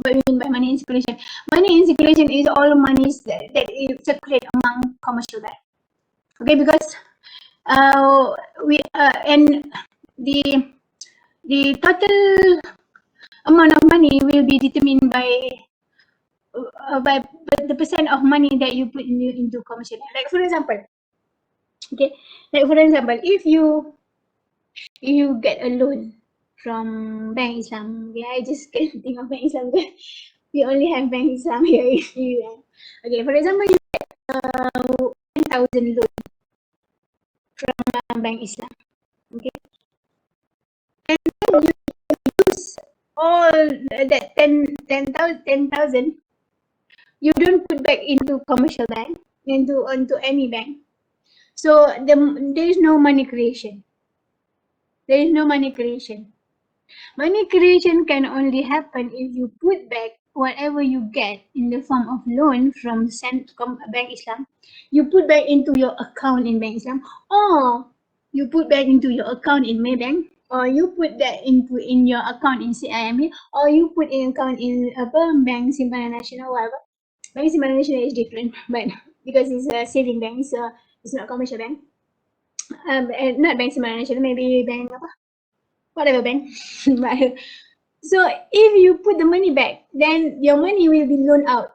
What we mean by money in circulation? Money in circulation is all monies that circulate among commercial bank. Okay, because and the total amount of money will be determined by the percent of money that you put into commercial bank. Like for example, okay, like for example, if you if you get a loan from Bank Islam, okay, I just can't think of Bank Islam. We only have Bank Islam here in UAE. Okay, for example, you get 10,000 loan from Bank Islam. Okay, and then you use all that 10,000. You don't put back into commercial bank, onto any bank. So there is no money creation. There is no money creation. Money creation can only happen if you put back whatever you get in the form of loan from Bank Islam. You put back into your account in Bank Islam, or you put back into your account in Maybank, or you put that in your account in CIMB, or you put in account in Bank Simpanan Nasional, whatever. Bank Simpanan Nasional is different, but because it's a saving bank, so it's not commercial bank. Not Bank Simpanan Nasional, maybe bank whatever bank. So if you put the money back, then your money will be loaned out.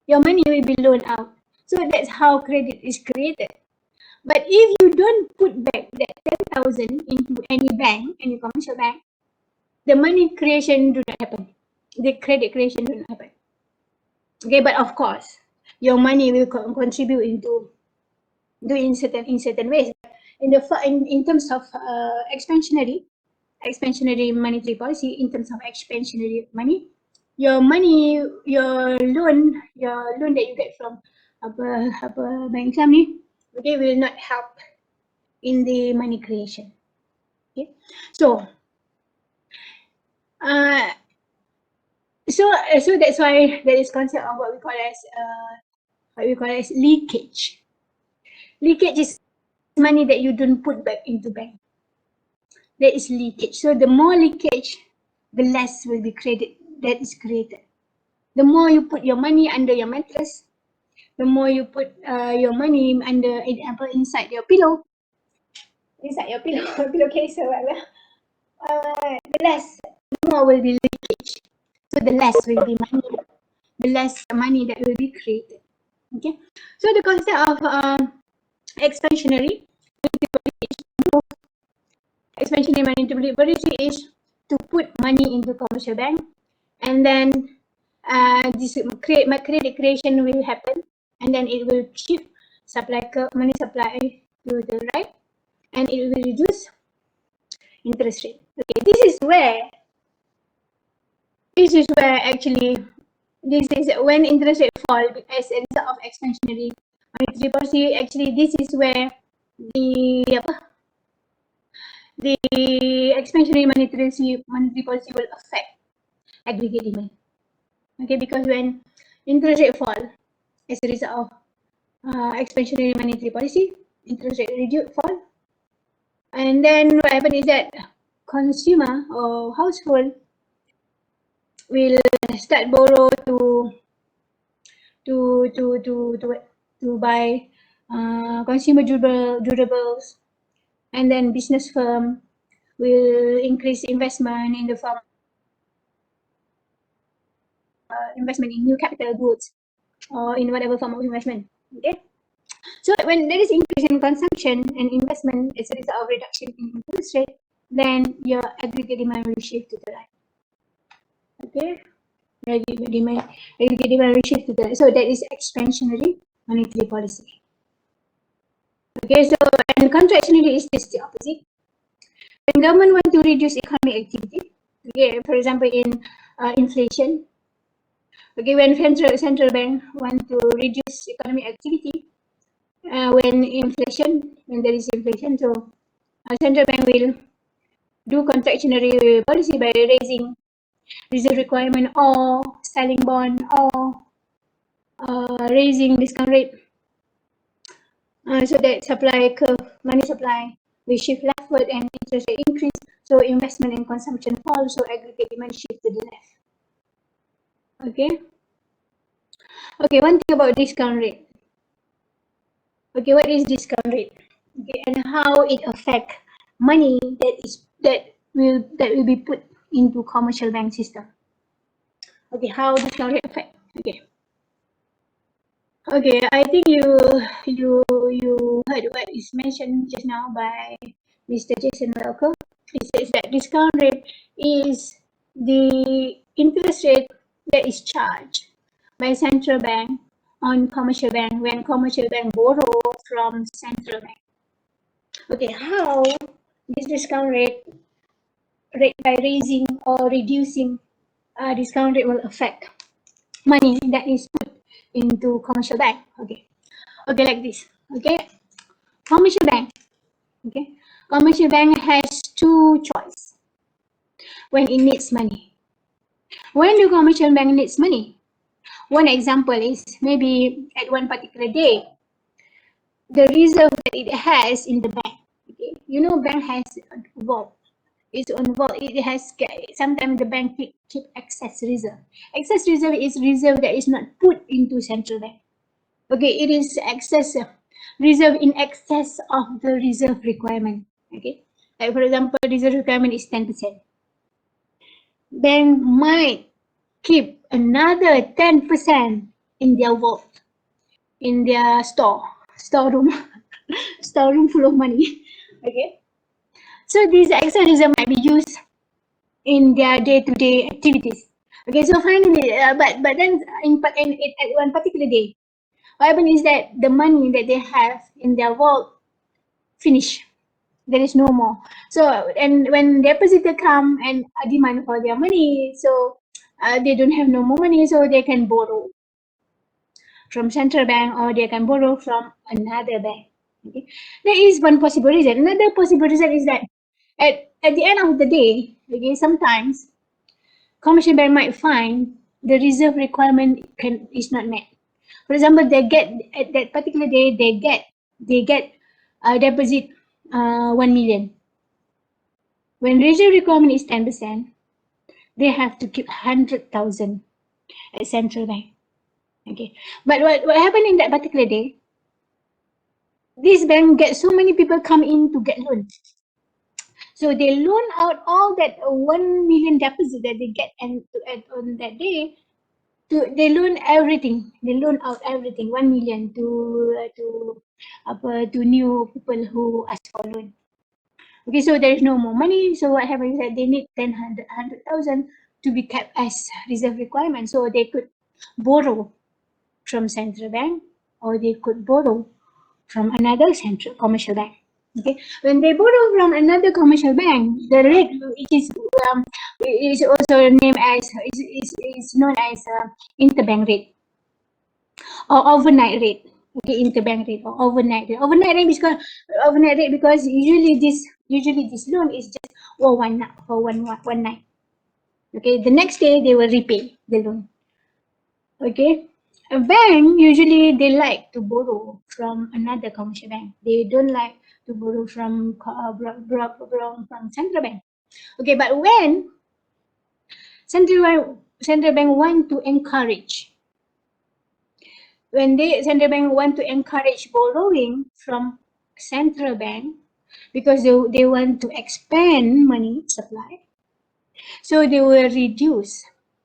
Your money will be loaned out. So that's how credit is created. But if you don't put back that 10,000 into any bank, any commercial bank, the money creation do not happen. The credit creation do not happen. Okay, but of course, your money will contribute into in certain ways. In terms of expansionary monetary policy, in terms of expansionary money, your loan that you get from Bank Islam ni, okay, will not help in the money creation. Okay, so that's why there is concept of what we call as leakage. Leakage is money that you don't put back into bank. There is leakage. So the more leakage, the less will be that is created. The more you put your money under your mattress, the more you put your money inside your pillow, pillowcase or whatever, the more will be leakage. So the less will be money, the less money that will be created. Okay. So the concept of expansionary monetary policy is to put money into commercial bank, and then this credit creation will happen, and then it will shift money supply to the right, and it will reduce interest rate. Okay, this is where actually this is when interest rate fall as a result of expansionary monetary policy. Actually, this is where the expansionary monetary policy will affect aggregate demand. Okay, because when interest rate fall as a result of expansionary monetary policy, interest rate fall, and then what happens is that consumer or household will start borrow to buy consumer durables, and then business firm will increase investment in the form investment in new capital goods or in whatever form of investment. Okay, so when there is increase in consumption and investment as a result of reduction in interest rate, then your aggregate demand will shift to the right. Okay, aggregate demand will shift to the right. So that is expansionary monetary policy. Okay, so and contractionary is just the opposite. When government want to reduce economic activity, okay, for example in inflation, okay, when central bank want to reduce economic activity, when there is inflation, so central bank will do contractionary policy by raising reserve requirement or selling bond or raising discount rate, so that supply curve, money supply will shift leftward and interest rate increase, so investment and consumption fall, so aggregate demand shift to the left. Okay. Okay, one thing about discount rate. Okay, what is discount rate? Okay, and how it affect money that will be put into commercial bank system. Okay, how discount rate affect? Okay. Okay, I think you heard what is mentioned just now by Mr. Jason Welker. It says that discount rate is the interest rate that is charged by central bank on commercial bank when commercial bank borrow from central bank. Okay, how this discount rate by raising or reducing discount rate will affect money that is put into commercial bank. Okay, like this. Okay, commercial bank. Okay, commercial bank has two choice when it needs money. When the commercial bank needs money? One example is maybe at one particular day, the reserve that it has in the bank. Okay, you know, bank has a vault. Its own vault. It has, sometimes the bank keep excess reserve. Excess reserve is reserve that is not put into central bank. Okay, it is excess reserve in excess of the reserve requirement. Okay, like for example, reserve requirement is 10%. Bank might keep another 10% in their vault, in their storeroom, storeroom full of money. Okay, so these excess reserve might be used in their day-to-day activities. Okay, so finally, but then at one particular day, what happens is that the money that they have in their vault finish. There is no more. So, and when depositor come and demand for their money, so they don't have no more money, so they can borrow from central bank or they can borrow from another bank. Okay, there is one possible reason. Another possible reason is that at the end of the day, okay, sometimes commercial bank might find the reserve requirement is not met. For example, they get at that particular day they get a deposit 1 million. When reserve requirement is 10%, they have to keep 100,000 at central bank. Okay, but what happened in that particular day? This bank get so many people come in to get loan. So they loan out all that 1 million deposit that they get and on that day. They loan everything. They loan out everything, 1 million to new people who ask for loan. Okay, so there is no more money. So what happens is that they need 100,000 to be kept as reserve requirement. So they could borrow from central bank or they could borrow from another central commercial bank. Okay, when they borrow from another commercial bank, the rate is also named as is known as interbank rate or overnight rate. Okay, interbank rate or overnight rate. Overnight rate because usually this loan is just for one night. Okay, the next day they will repay the loan. Okay, a bank usually they like to borrow from another commercial bank. They don't like to borrow from central bank. Okay, but when central bank want to encourage, central bank want to encourage borrowing from central bank because they want to expand money supply, so they will reduce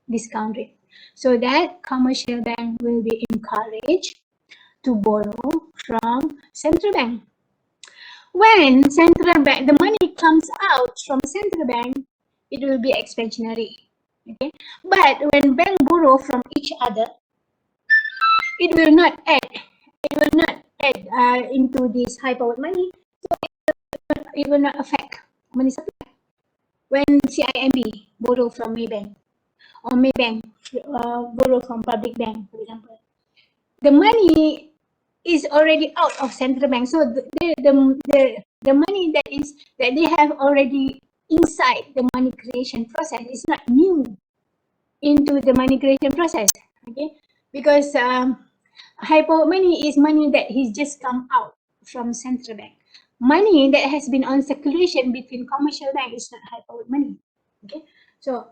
discount rate so that commercial bank will be encouraged to borrow from central bank. When central bank, the money comes out from central bank, it will be expansionary. Okay, but when bank borrow from each other, it will not add into this high powered money, so it will not affect money supply. When CIMB borrow from Maybank or Maybank borrow from public bank, for example, the money is already out of central bank, so the money that they have already inside the money creation process is not new into the money creation process. Okay, because high powered money is money that has just come out from central bank. Money that has been on circulation between commercial bank is not high powered money. Okay, so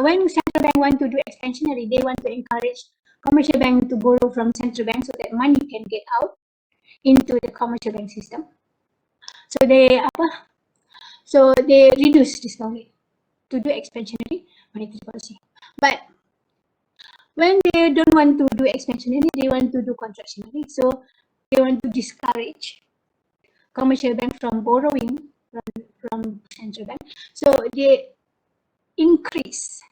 when central bank want to do expansionary, they want to encourage commercial bank to borrow from central bank so that money can get out into the commercial bank system. So they reduce discount rate to do expansionary monetary policy. But when they don't want to do expansionary, they want to do contractionary. So they want to discourage commercial bank from borrowing from central bank. So they increase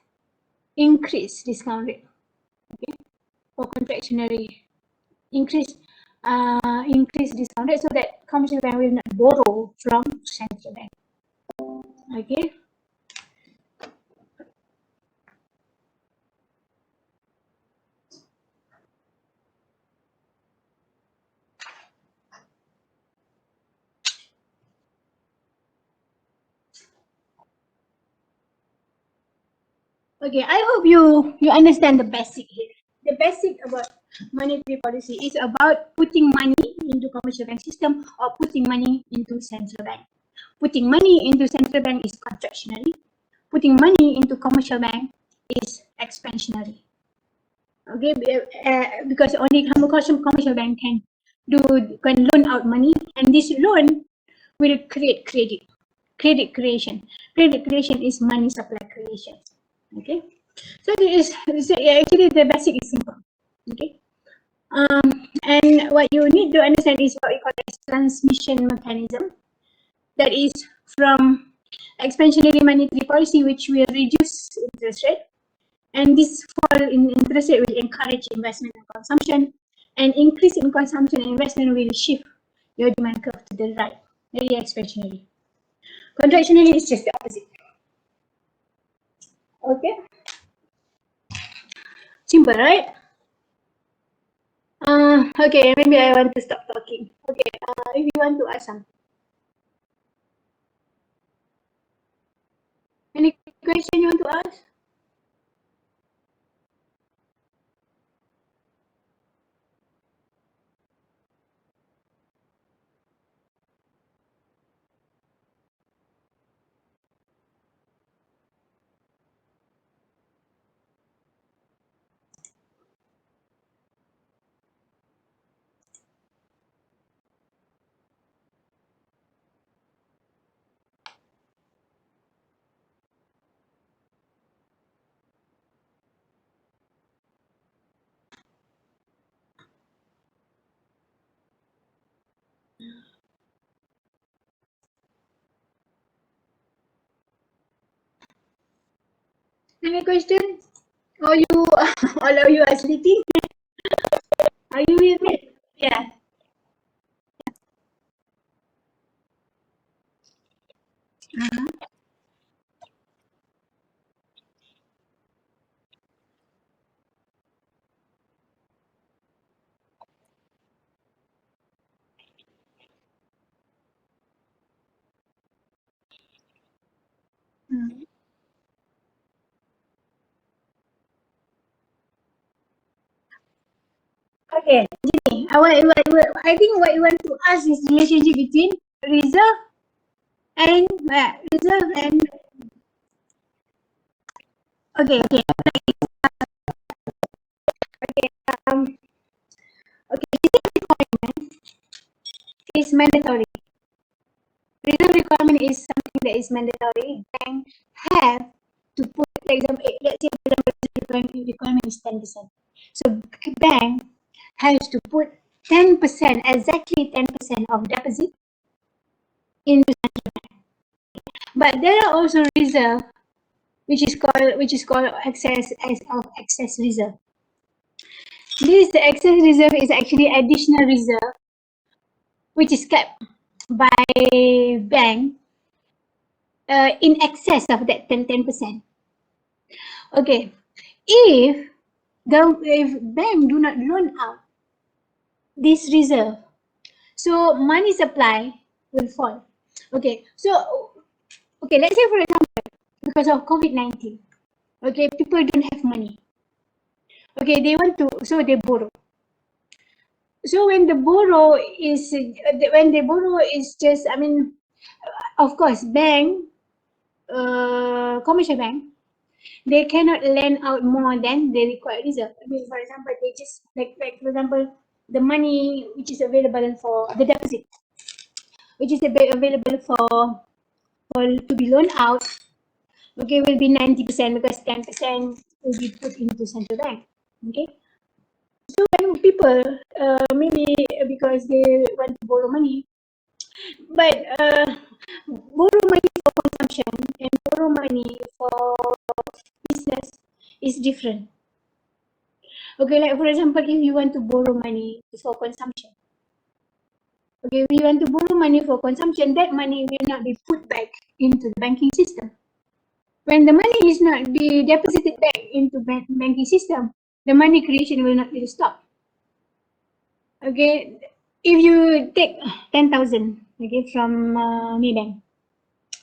discount rate, okay, for contractionary, increase discount rate so that commercial bank will not borrow from central bank. Okay. Okay, I hope you understand the basic here. The basic about monetary policy is about putting money into commercial bank system or putting money into central bank. Putting money into central bank is contractionary. Putting money into commercial bank is expansionary. Okay, because only commercial bank can loan out money, and this loan will create credit. Credit creation. Credit creation is money supply creation. Okay, so actually the basic is simple. Okay, and what you need to understand is what we call as transmission mechanism. That is from expansionary monetary policy, which will reduce interest rate, and this fall in interest rate will encourage investment and consumption, and increase in consumption and investment will shift your demand curve to the right. Very expansionary. Contractionary is just the opposite. Okay. Simple, right? Okay, maybe I want to stop talking. Okay, if you want to ask something. Any question you want to ask? Any question? Or you, all of you are sleeping? Are you with me? Yeah. Okay, Jenny, I think what you want to ask is relationship between reserve and okay. Okay, reserve requirement is mandatory. Reserve requirement is something that is mandatory. Bank have to put, for example, let's say reserve requirement is 10%. So bank has to put 10%, exactly 10% of deposit into central bank. But there are also reserve, which is called excess reserve. The excess reserve is actually additional reserve, which is kept by bank in excess of that 10%. Okay, if bank do not loan out this reserve, so money supply will fall. Okay, so let's say for example, because of COVID-19, okay, people don't have money. Okay, so they borrow. So when they borrow is just, I mean, of course, bank, commercial bank, they cannot lend out more than they require reserve. I mean, for example, they just like for example, the money which is available for the deposit, which is available for to be loaned out, okay, will be 90% because 10% will be put into central bank. Okay. So when people maybe because they want to borrow money, But borrow money for consumption and borrow money for business is different. Okay, like for example, if you want to borrow money for consumption, okay, we want to borrow money for consumption, that money will not be put back into the banking system. When the money is not be deposited back into banking system, the money creation will not be stopped. Okay, if you take 10,000, okay, from Maybank,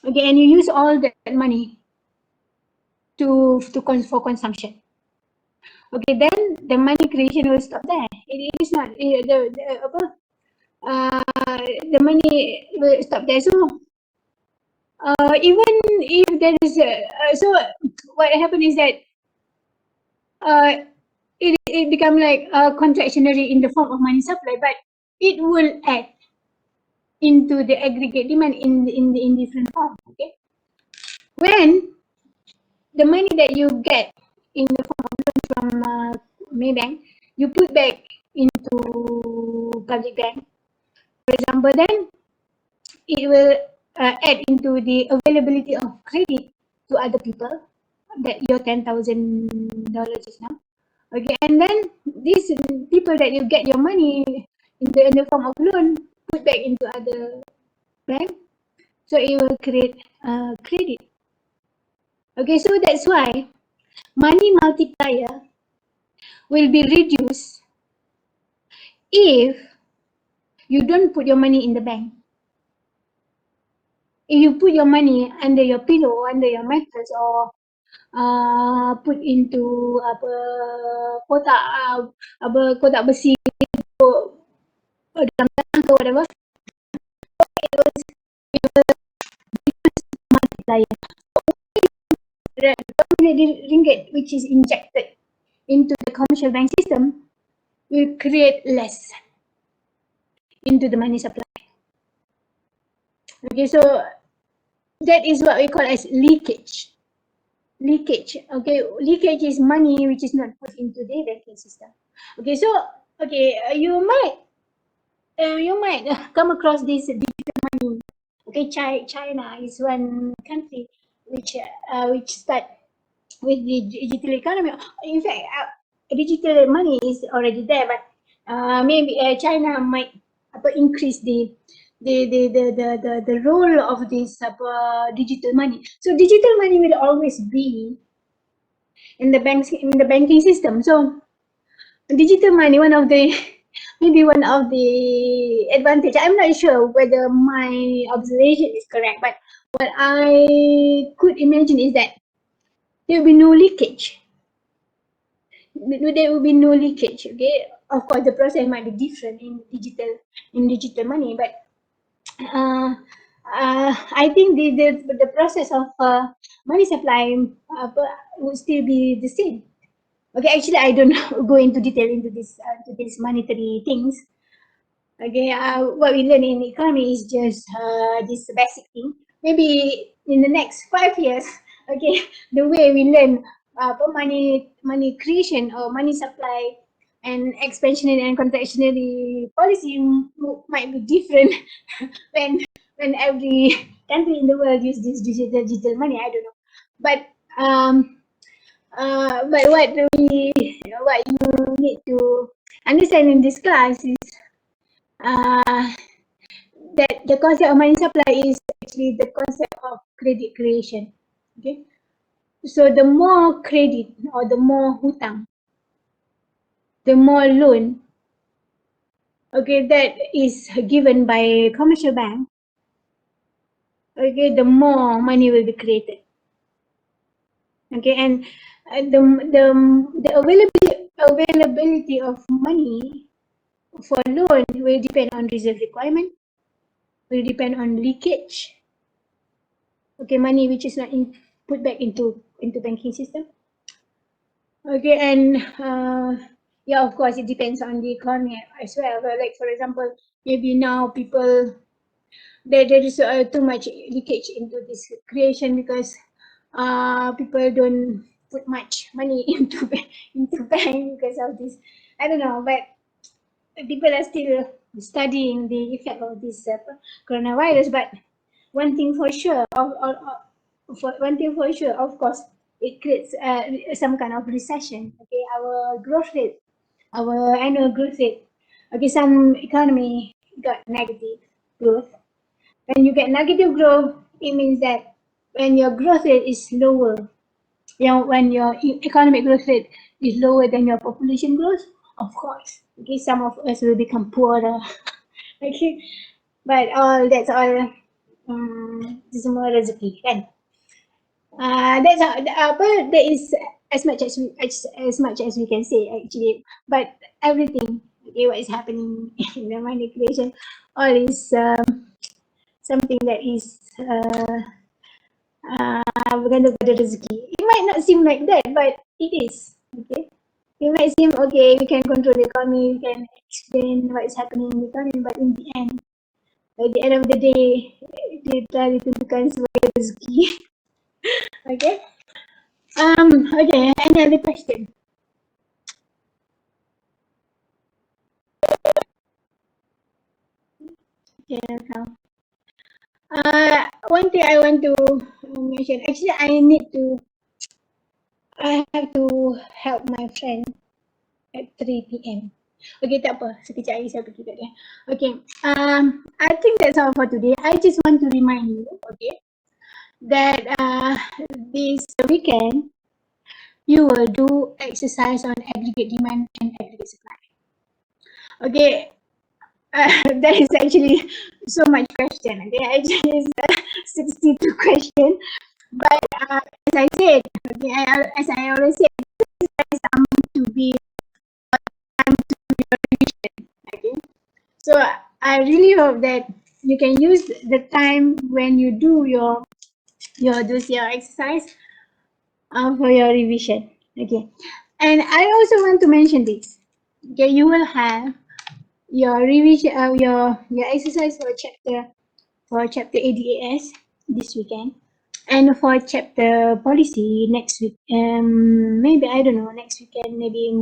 okay, and you use all that money for consumption, okay, then the money creation will stop there. It is not the money will stop there. So even if there is so what happened is that it become like contractionary in the form of money supply, but it will add into the aggregate demand in different form. Okay, when the money that you get in the form of loan from Maybank, you put back into public bank, for example, then it will add into the availability of credit to other people, that your $10,000 is now. Okay, and then these people that you get your money in the form of loan put back into other bank, so it will create credit. Okay, so that's why money multiplier will be reduced if you don't put your money in the bank. If you put your money under your pillow, under your mattress, or put into kotak besi dalam tanah ke whatever, it will multiplier. The ringgit which is injected into the commercial bank system will create less into the money supply. Okay, so that is what we call as leakage. Okay, leakage is money which is not put into the banking system. Okay, so okay, you might come across this digital money. Okay, China is one country which start with the digital economy. In fact, digital money is already there, but maybe China might increase the role of this digital money. So digital money will always be in the banking system. So digital money, one of the maybe one of the advantage. I'm not sure whether my observation is correct, but what I could imagine is that there will be no leakage. There will be no leakage. Okay, of course the process might be different in digital money, but I think the process of money supply would still be the same. Okay, actually I don't go into detail into this monetary things. Okay, what we learn in economy is just this basic thing. Maybe in the next 5 years, okay, the way we learn money creation or money supply and expansionary and contractionary policy might be different when every country in the world use this digital money. I don't know, but what you need to understand in this class is that the concept of money supply is actually the concept of credit creation. Okay, so the more credit or the more hutang, the more loan, okay, that is given by commercial bank, okay, the more money will be created. Okay, and the availability of money for loan will depend on reserve requirement, will depend on leakage. Okay, money which is not put back into banking system. Okay, and yeah, of course, it depends on the economy as well. But like for example, maybe now people there is too much leakage into this creation because people don't put much money into bank because of this. I don't know, but people are still studying the effect of this coronavirus. But one thing for sure, of course, it creates some kind of recession. Okay, our growth rate, our annual growth rate. Okay, some economy got negative growth. When you get negative growth, it means that when your growth rate is lower, when your economic growth rate is lower than your population growth, of course, okay, some of us will become poorer. Okay, but that's all. Semua rezeki kan. That's but that is as much as we can say actually. But everything, okay, what is happening in the manipulation, all is something that is bergantung pada rezeki. It might not seem like that, but it is. Okay, it might seem okay. We can control the economy, we can explain what is happening in the economy, but in the end, at the end of the day, dia telah ditentukan sebagai rezeki. Okay. Okay. Any other question? Okay. Now, one thing I want to mention. Actually, I have to help my friend at 3 p.m. Okay, tak apa. Sekejap lagi saya pergi kat dia. Okay. I think that's all for today. I just want to remind you, okay, that this weekend you will do exercise on aggregate demand and aggregate supply. Okay. That is actually so much question. Okay, actually it's 62 question. But as I said, okay, as I always say, this is something to be time to your revision. Okay, so I really hope that you can use the time when you do your exercise for your revision. Okay, and I also want to mention this. Okay, you will have your revision, your exercise for chapter ADAS this weekend, and for chapter policy next week. Maybe I don't know, next weekend, maybe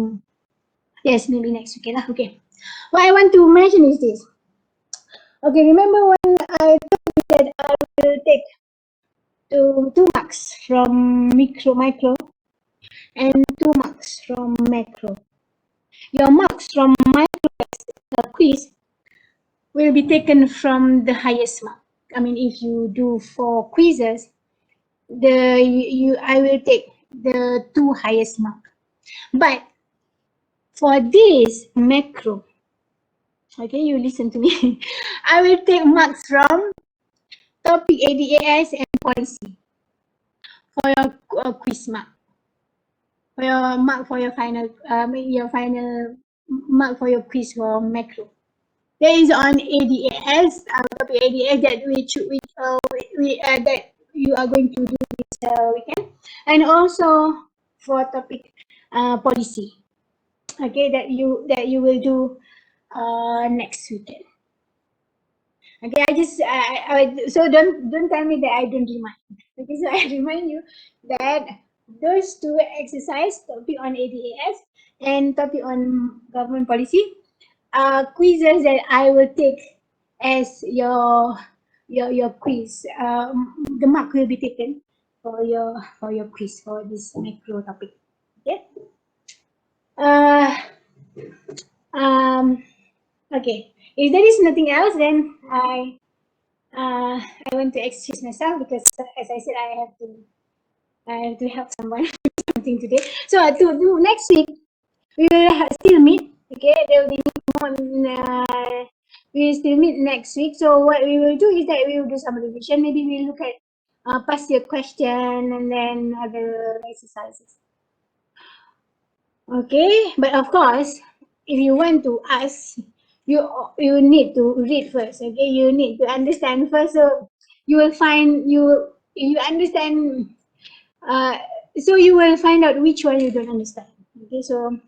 yes, maybe next weekend. Okay. What I want to mention is this. Okay, remember when I told you that I will take two marks from micro, and 2 marks from macro. Your marks from micro quiz will be taken from the highest mark. I mean, if you do 4 quizzes, I will take the 2 highest mark. But for this macro, okay, you listen to me. I will take marks from topic ADAS and policy for your quiz mark. For your mark for your final mark for your quiz for macro. There is on ADAS, topic ADAS that that you are going to do this weekend, and also for topic policy. Okay, that you will do next weekend. Okay, so don't tell me that I don't remind. Okay, so I remind you that those 2 exercise, topic on ADAS and topic on government policy, quizzes that I will take as your quiz. The mark will be taken for your quiz for this macro topic. Okay. Okay. If there is nothing else, then I want to excuse myself because, as I said, I have to help someone with something today. So to do next week, we will still meet. Okay, there will be we will still meet next week. So what we will do is that we will do some revision. Maybe we'll look at past year question and then other exercises. Okay, but of course, if you want to ask, you need to read first. Okay, you need to understand first. So you will find you understand. So you will find out which one you don't understand. Okay, so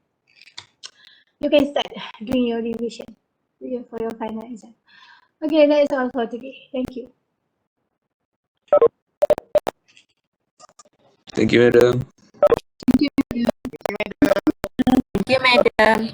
you can start doing your revision for your final exam. Okay, that is all for today. Thank you. Thank you, madam. Thank you, madam.